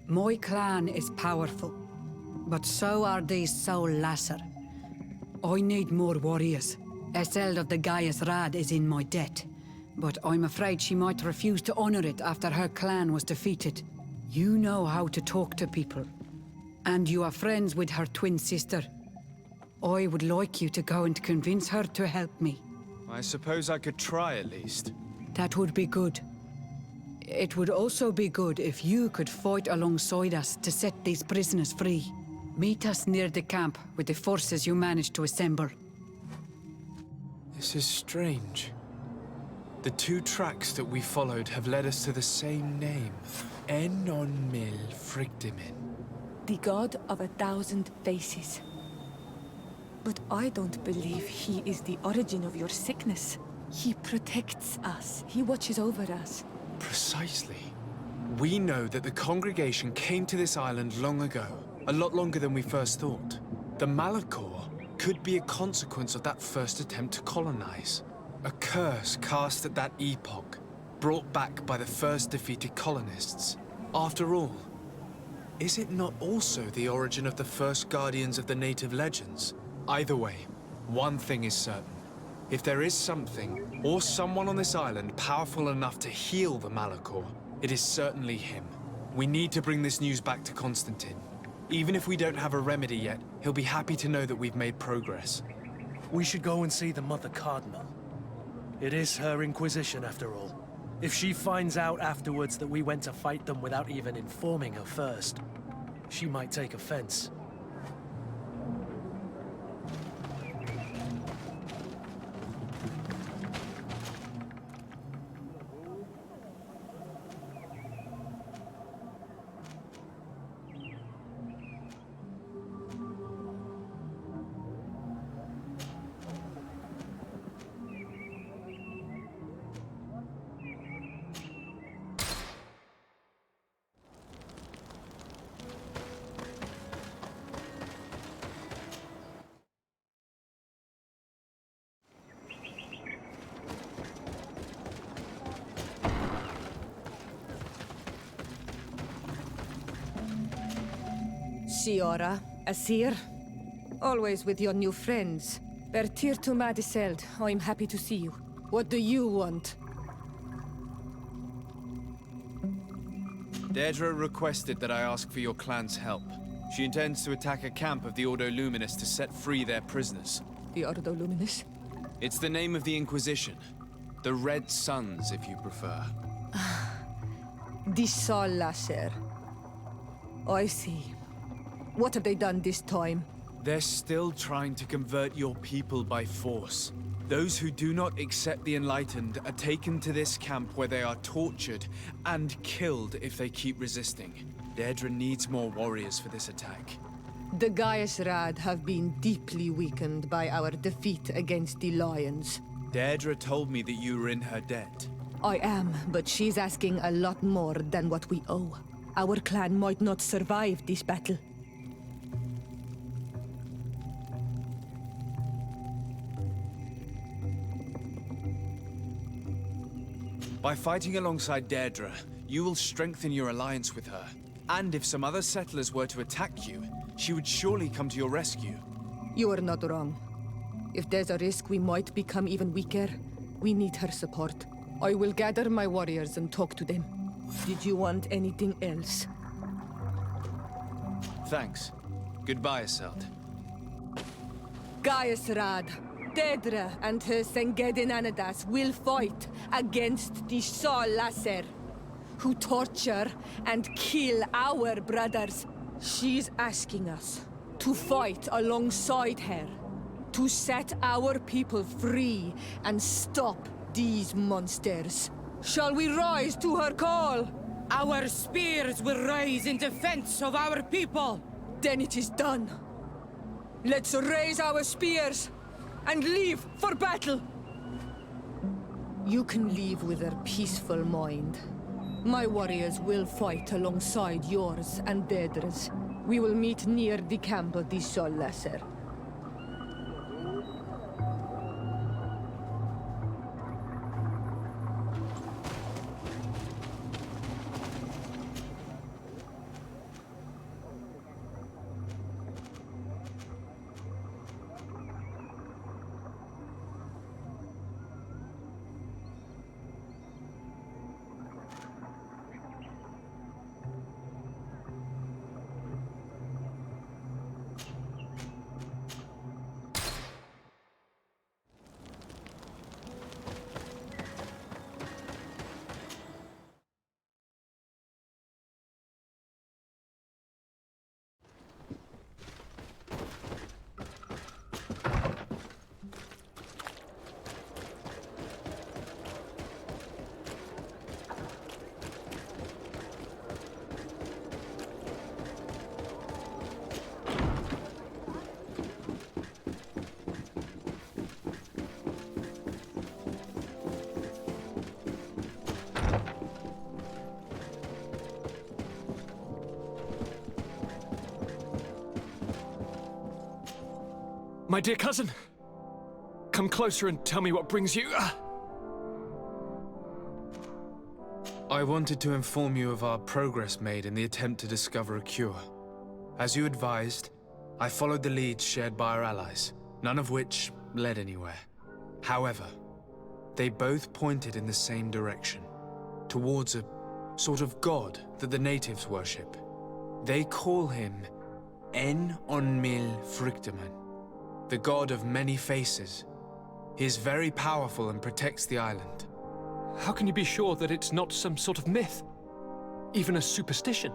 My clan is powerful, but so are these Soul Lasser. I need more warriors. Eseld of the Gaius Rad is in my debt, but I'm afraid she might refuse to honor it after her clan was defeated. You know how to talk to people, and you are friends with her twin sister. I would like you to go and convince her to help me. I suppose I could try at least. That would be good. It would also be good if you could fight alongside us to set these prisoners free. Meet us near the camp with the forces you managed to assemble. This is strange. The two tracks that we followed have led us to the same name. enacting. The god of 1,000 faces. But I don't believe he is the origin of your sickness. He protects us. He watches over us. Precisely. We know that the congregation came to this island long ago, a lot longer than we first thought. The Malachor could be a consequence of that first attempt to colonize. A curse cast at that epoch, brought back by the first defeated colonists. After all, is it not also the origin of the first guardians of the native legends? Either way, one thing is certain. If there is something, or someone on this island powerful enough to heal the Malachor, it is certainly him. We need to bring this news back to Constantine. Even if we don't have a remedy yet, he'll be happy to know that we've made progress. We should go and see the Mother Cardinal. It is her Inquisition, after all. If she finds out afterwards that we went to fight them without even informing her first, she might take offense. Siora, Asir, always with your new friends. Bertir to Madiseld, I'm happy to see you. What do you want? Deirdre requested that I ask for your clan's help. She intends to attack a camp of the Ordo Luminous to set free their prisoners. The Ordo Luminous? It's the name of the Inquisition. The Red Suns, if you prefer. The Soul Lasser. I see. What have they done this time? They're still trying to convert your people by force. Those who do not accept the Enlightened are taken to this camp where they are tortured and killed if they keep resisting. Deirdre needs more warriors for this attack. The Gaius Rad have been deeply weakened by our defeat against the Lions. Deirdre told me that you were in her debt. I am, but she's asking a lot more than what we owe. Our clan might not survive this battle. By fighting alongside Deirdre, you will strengthen your alliance with her. And if some other settlers were to attack you, she would surely come to your rescue. You are not wrong. If there's a risk we might become even weaker, we need her support. I will gather my warriors and talk to them. Did you want anything else? Thanks. Goodbye, Iselt. Gaius Rad, Deirdre and her Sengedin Anadas will fight against the Sol Lasser, who torture and kill our brothers. She's asking us to fight alongside her, to set our people free and stop these monsters. Shall we rise to her call? Our spears will rise in defense of our people. Then it is done. Let's raise our spears and leave for battle. You can leave with a peaceful mind. My warriors will fight alongside yours and Deirdre's. We will meet near the camp of the Sol Lasser. My dear cousin, come closer and tell me what brings you. I wanted to inform you of our progress made in the attempt to discover a cure. As you advised, I followed the leads shared by our allies, none of which led anywhere. However, they both pointed in the same direction, towards a sort of god that the natives worship. They call him En-on-mil-Frictaman, the god of many faces. He is very powerful and protects the island. How can you be sure that it's not some sort of myth? Even a superstition?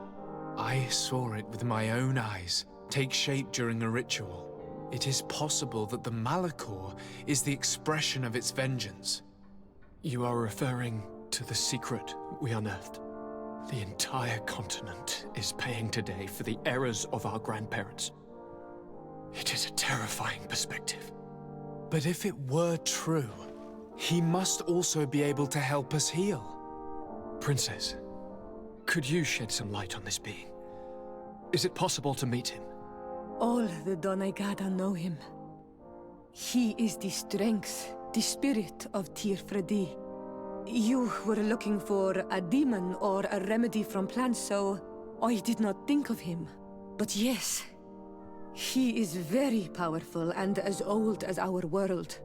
I saw it with my own eyes take shape during a ritual. It is possible that the Malachor is the expression of its vengeance. You are referring to the secret we unearthed. The entire continent is paying today for the errors of our grandparents. It is a terrifying perspective. But if it were true, he must also be able to help us heal. Princess, could you shed some light on this being? Is it possible to meet him? All the Doneigada know him. He is the strength, the spirit of Tirfredi. You were looking for a demon or a remedy from plants, so I did not think of him. But yes, he is very powerful and as old as our world.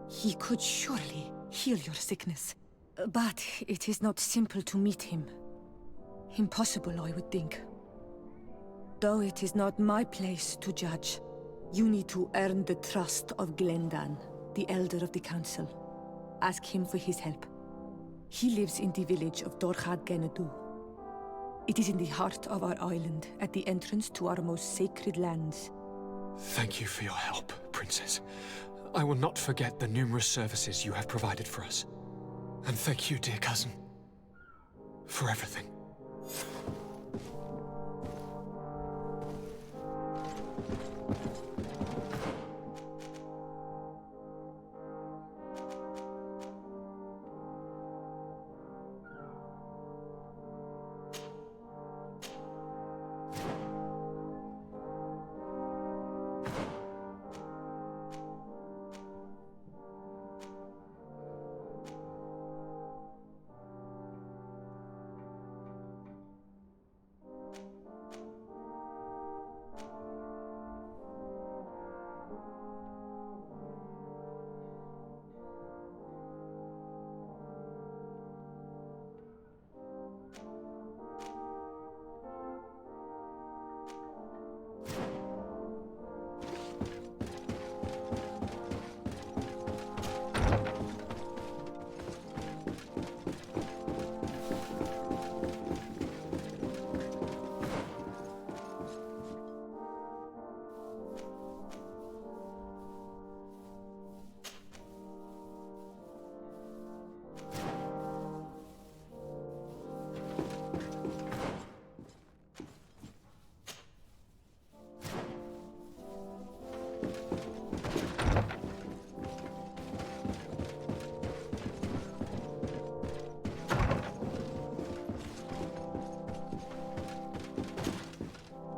He could surely heal your sickness. But it is not simple to meet him. Impossible, I would think. Though it is not my place to judge, you need to earn the trust of Glendan, the Elder of the Council. Ask him for his help. He lives in the village of Dorchad Genadu. It is in the heart of our island, at the entrance to our most sacred lands. Thank you for your help, Princess. I will not forget the numerous services you have provided for us. And thank you, dear cousin, for everything.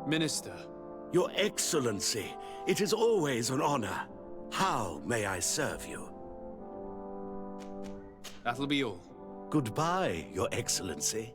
Minister. Your Excellency, it is always an honor. How may I serve you? That'll be all. Goodbye, Your Excellency.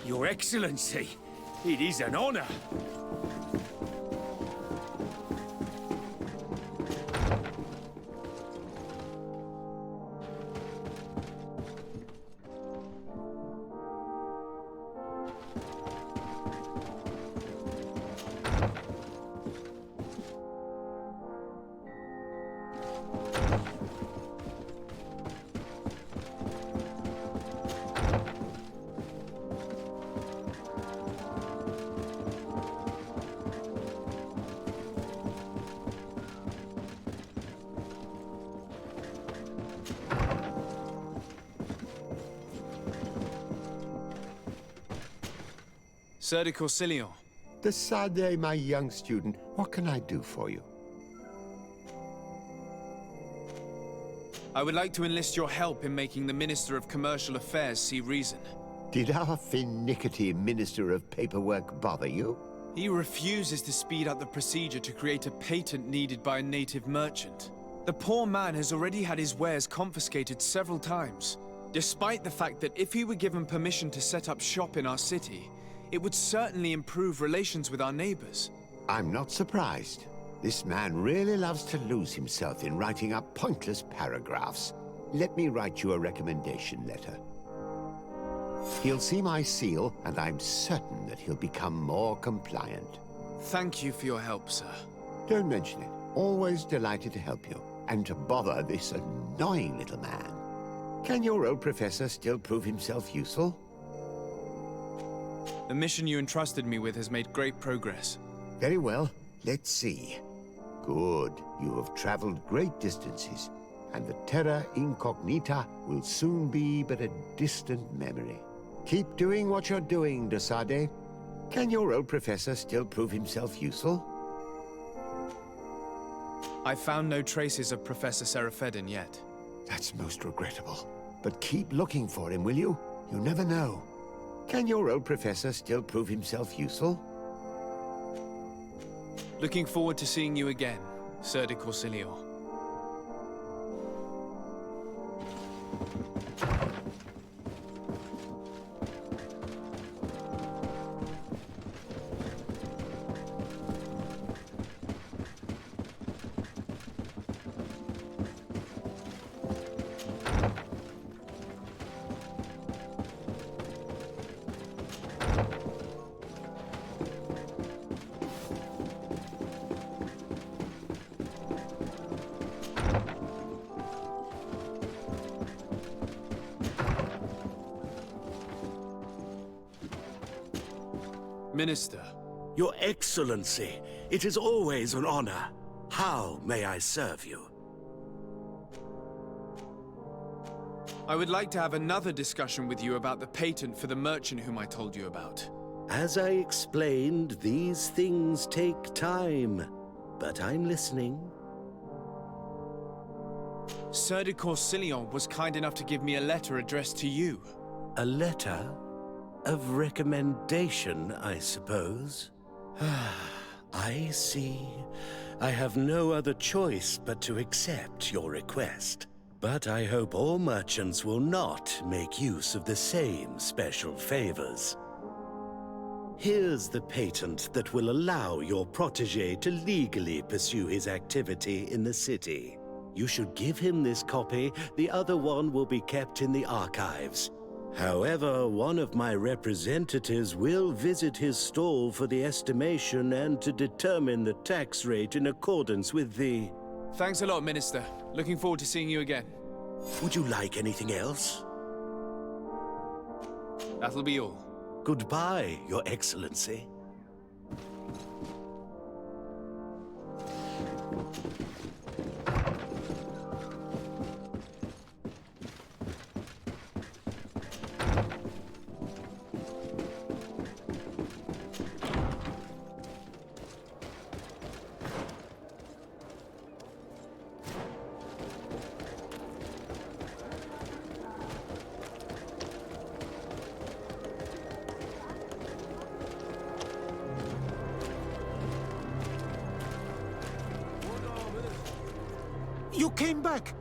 Your Excellency, it is an honor. Sir de Corsilion. De Sade, my young student, what can I do for you? I would like to enlist your help in making the Minister of Commercial Affairs see reason. Did our finicky Minister of Paperwork bother you? He refuses to speed up the procedure to create a patent needed by a native merchant. The poor man has already had his wares confiscated several times, despite the fact that if he were given permission to set up shop in our city, it would certainly improve relations with our neighbors. I'm not surprised. This man really loves to lose himself in writing up pointless paragraphs. Let me write you a recommendation letter. He'll see my seal, and I'm certain that he'll become more compliant. Thank you for your help, sir. Don't mention it. Always delighted to help you, and to bother this annoying little man. Can your old professor still prove himself useful? The mission you entrusted me with has made great progress. Very well. Let's see. Good. You have traveled great distances, and the Terra Incognita will soon be but a distant memory. Keep doing what you're doing, de Sade. Can your old professor still prove himself useful? I found no traces of Professor Seraphedin yet. That's most regrettable. But keep looking for him, will you? You never know. Can your old professor still prove himself useful? Looking forward to seeing you again, Sir de Corsilion. Minister. Your Excellency, it is always an honor. How may I serve you? I would like to have another discussion with you about the patent for the merchant whom I told you about. As I explained, these things take time, but I'm listening. Sir de Corsilion was kind enough to give me a letter addressed to you. A letter? Of recommendation, I suppose? I see. I have no other choice but to accept your request. But I hope all merchants will not make use of the same special favors. Here's the patent that will allow your protege to legally pursue his activity in the city. You should give him this copy. The other one will be kept in the archives. However, one of my representatives will visit his stall for the estimation and to determine the tax rate in accordance with the... Thanks a lot, Minister. Looking forward to seeing you again. Would you like anything else? That'll be all. Goodbye, Your Excellency. You came back!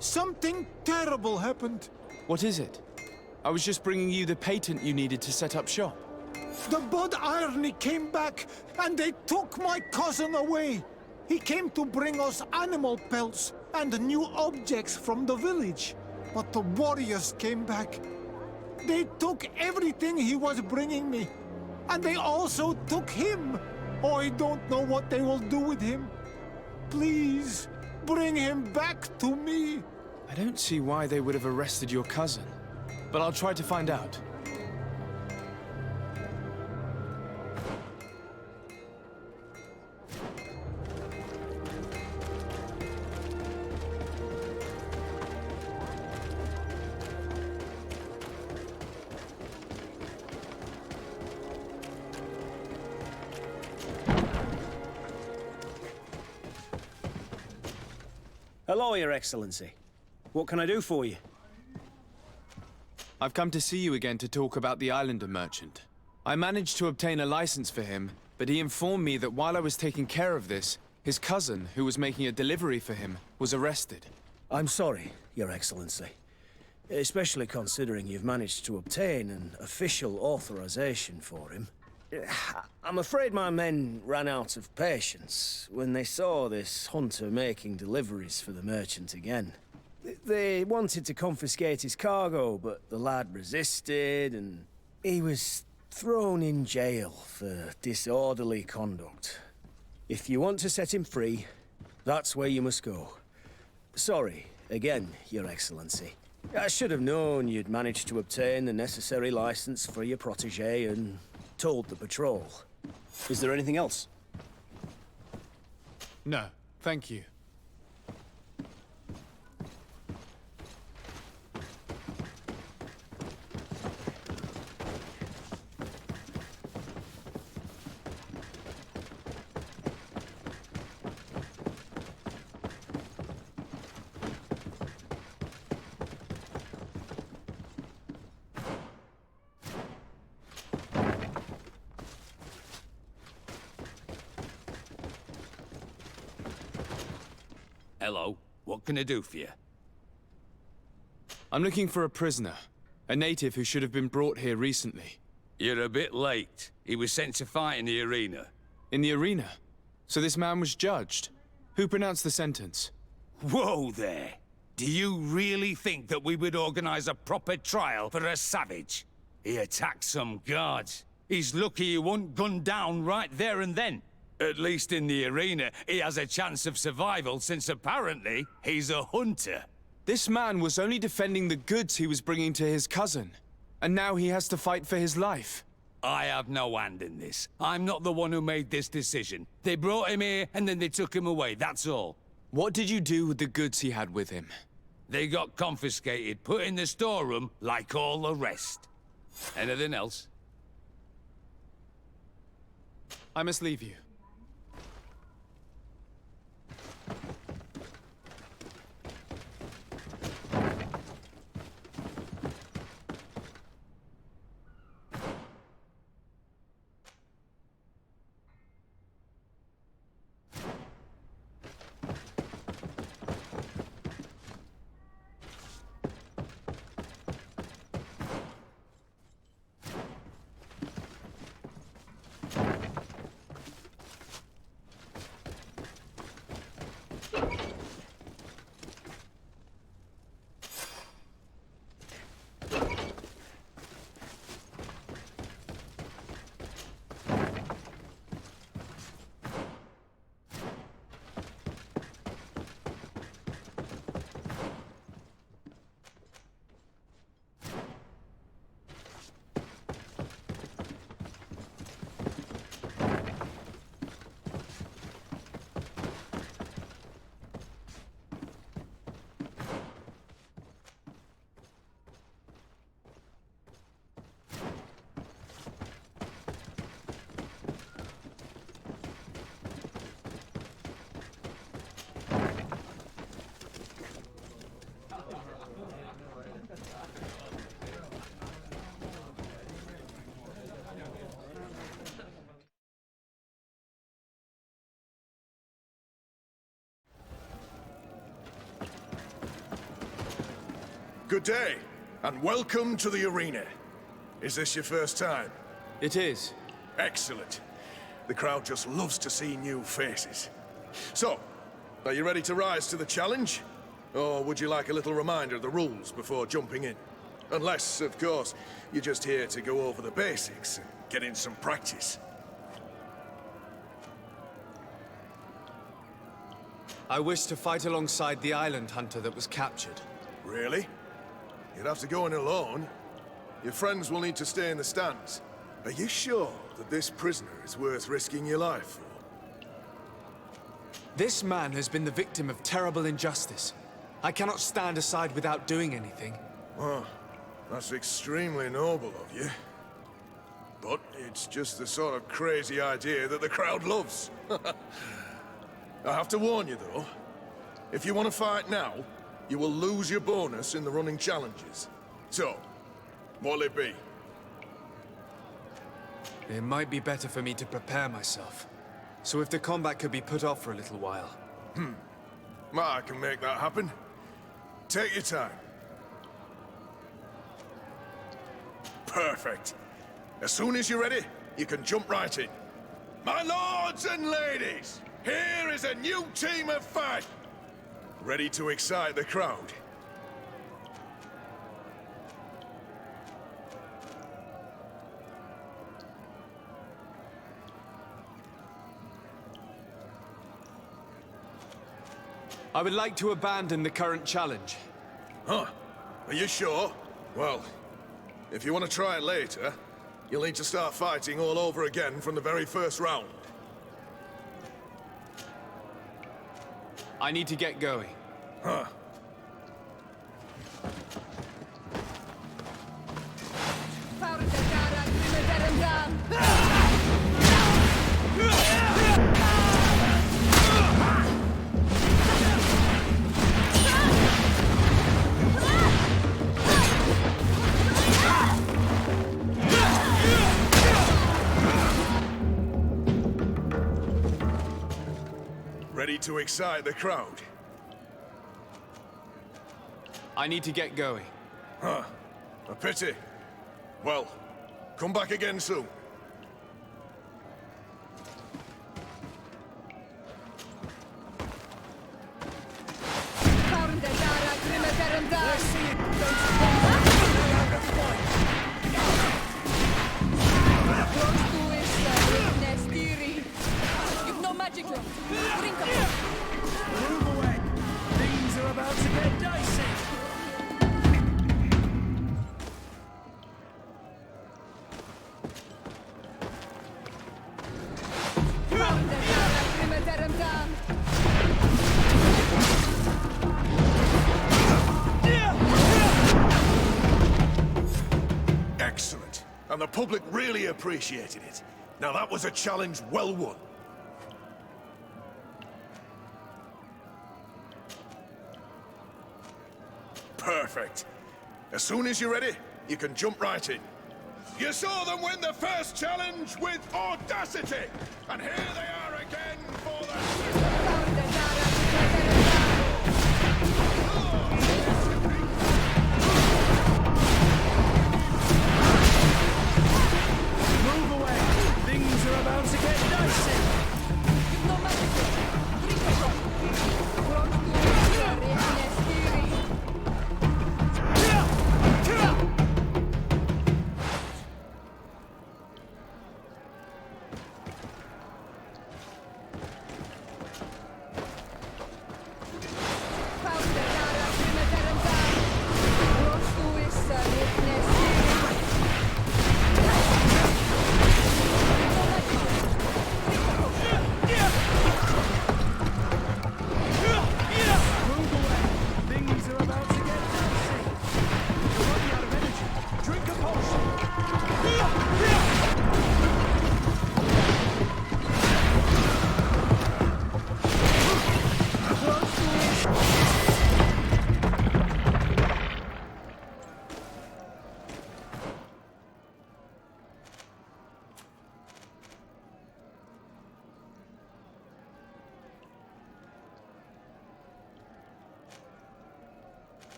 Something terrible happened. What is it? I was just bringing you the patent you needed to set up shop. The Bud Irony came back, and they took my cousin away. He came to bring us animal pelts and new objects from the village. But the warriors came back. They took everything he was bringing me. And they also took him. Oh, I don't know what they will do with him. Please, bring him back to me. I don't see why they would have arrested your cousin, but I'll try to find out. Hello, Your Excellency. What can I do for you? I've come to see you again to talk about the Islander merchant. I managed to obtain a license for him, but he informed me that while I was taking care of this, his cousin, who was making a delivery for him, was arrested. I'm sorry, Your Excellency. Especially considering you've managed to obtain an official authorization for him. I'm afraid my men ran out of patience when they saw this hunter making deliveries for the merchant again. They wanted to confiscate his cargo, but the lad resisted, and he was thrown in jail for disorderly conduct. If you want to set him free, that's where you must go. Sorry, again, Your Excellency. I should have known you'd managed to obtain the necessary license for your protégé and told the patrol. Is there anything else? No, thank you. Hello. What can I do for you? I'm looking for a prisoner. A native who should have been brought here recently. You're a bit late. He was sent to fight in the arena. In the arena? So this man was judged? Who pronounced the sentence? Whoa there! Do you really think that we would organize a proper trial for a savage? He attacked some guards. He's lucky he wasn't gunned down right there and then. At least in the arena, he has a chance of survival since apparently he's a hunter. This man was only defending the goods he was bringing to his cousin. And now he has to fight for his life. I have no hand in this. I'm not the one who made this decision. They brought him here and then they took him away, that's all. What did you do with the goods he had with him? They got confiscated, put in the storeroom like all the rest. Anything else? I must leave you. Good day, and welcome to the arena. Is this your first time? It is. Excellent. The crowd just loves to see new faces. So, are you ready to rise to the challenge? Or would you like a little reminder of the rules before jumping in? Unless, of course, you're just here to go over the basics and get in some practice. I wish to fight alongside the island hunter that was captured. Really? You'd have to go in alone. Your friends will need to stay in the stands. Are you sure that this prisoner is worth risking your life for? This man has been the victim of terrible injustice. I cannot stand aside without doing anything. Well, that's extremely noble of you. But it's just the sort of crazy idea that the crowd loves. I have to warn you, though. If you want to fight now, you will lose your bonus in the running challenges. So, what'll it be? It might be better for me to prepare myself. So if the combat could be put off for a little while. I can make that happen. Take your time. Perfect. As soon as you're ready, you can jump right in. My lords and ladies, here is a new team of fight. Ready to excite the crowd. I would like to abandon the current challenge. Huh? Are you sure? Well, if you want to try it later, you'll need to start fighting all over again from the very first round. I need to get going. Huh. Ready to excite the crowd. I need to get going. Huh. A pity. Well, come back again soon. You've no magic left. Drink a pot. Move away. Things are about to get dicey. Excellent. And the public really appreciated it. Now that was a challenge well won. Perfect. As soon as you're ready, you can jump right in. You saw them win the first challenge with audacity! And here they are again for the... Move away. Things are about to get dicey. No magic left. Drink a pot.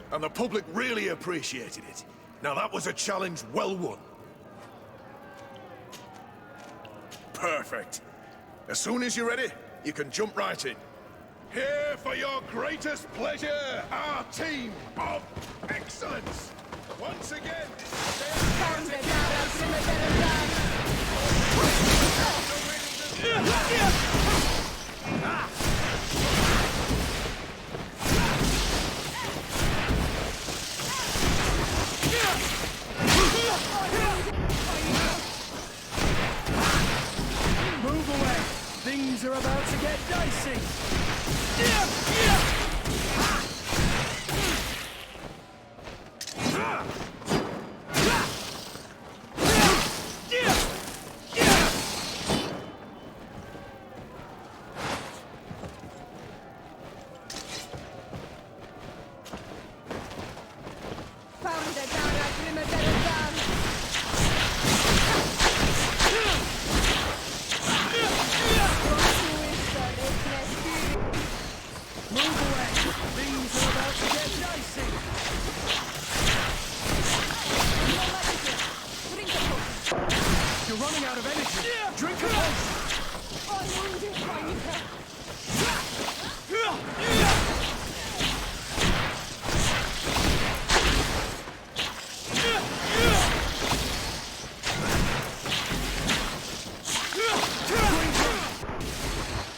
And the public really appreciated it. Now that was a challenge well won. Perfect. As soon as you're ready, you can jump right in. Here for your greatest pleasure, our team of excellence. Once again, Move away! Things are about to get dicey! You're running out of energy. Drink a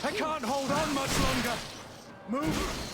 I can't hold on much longer. Move.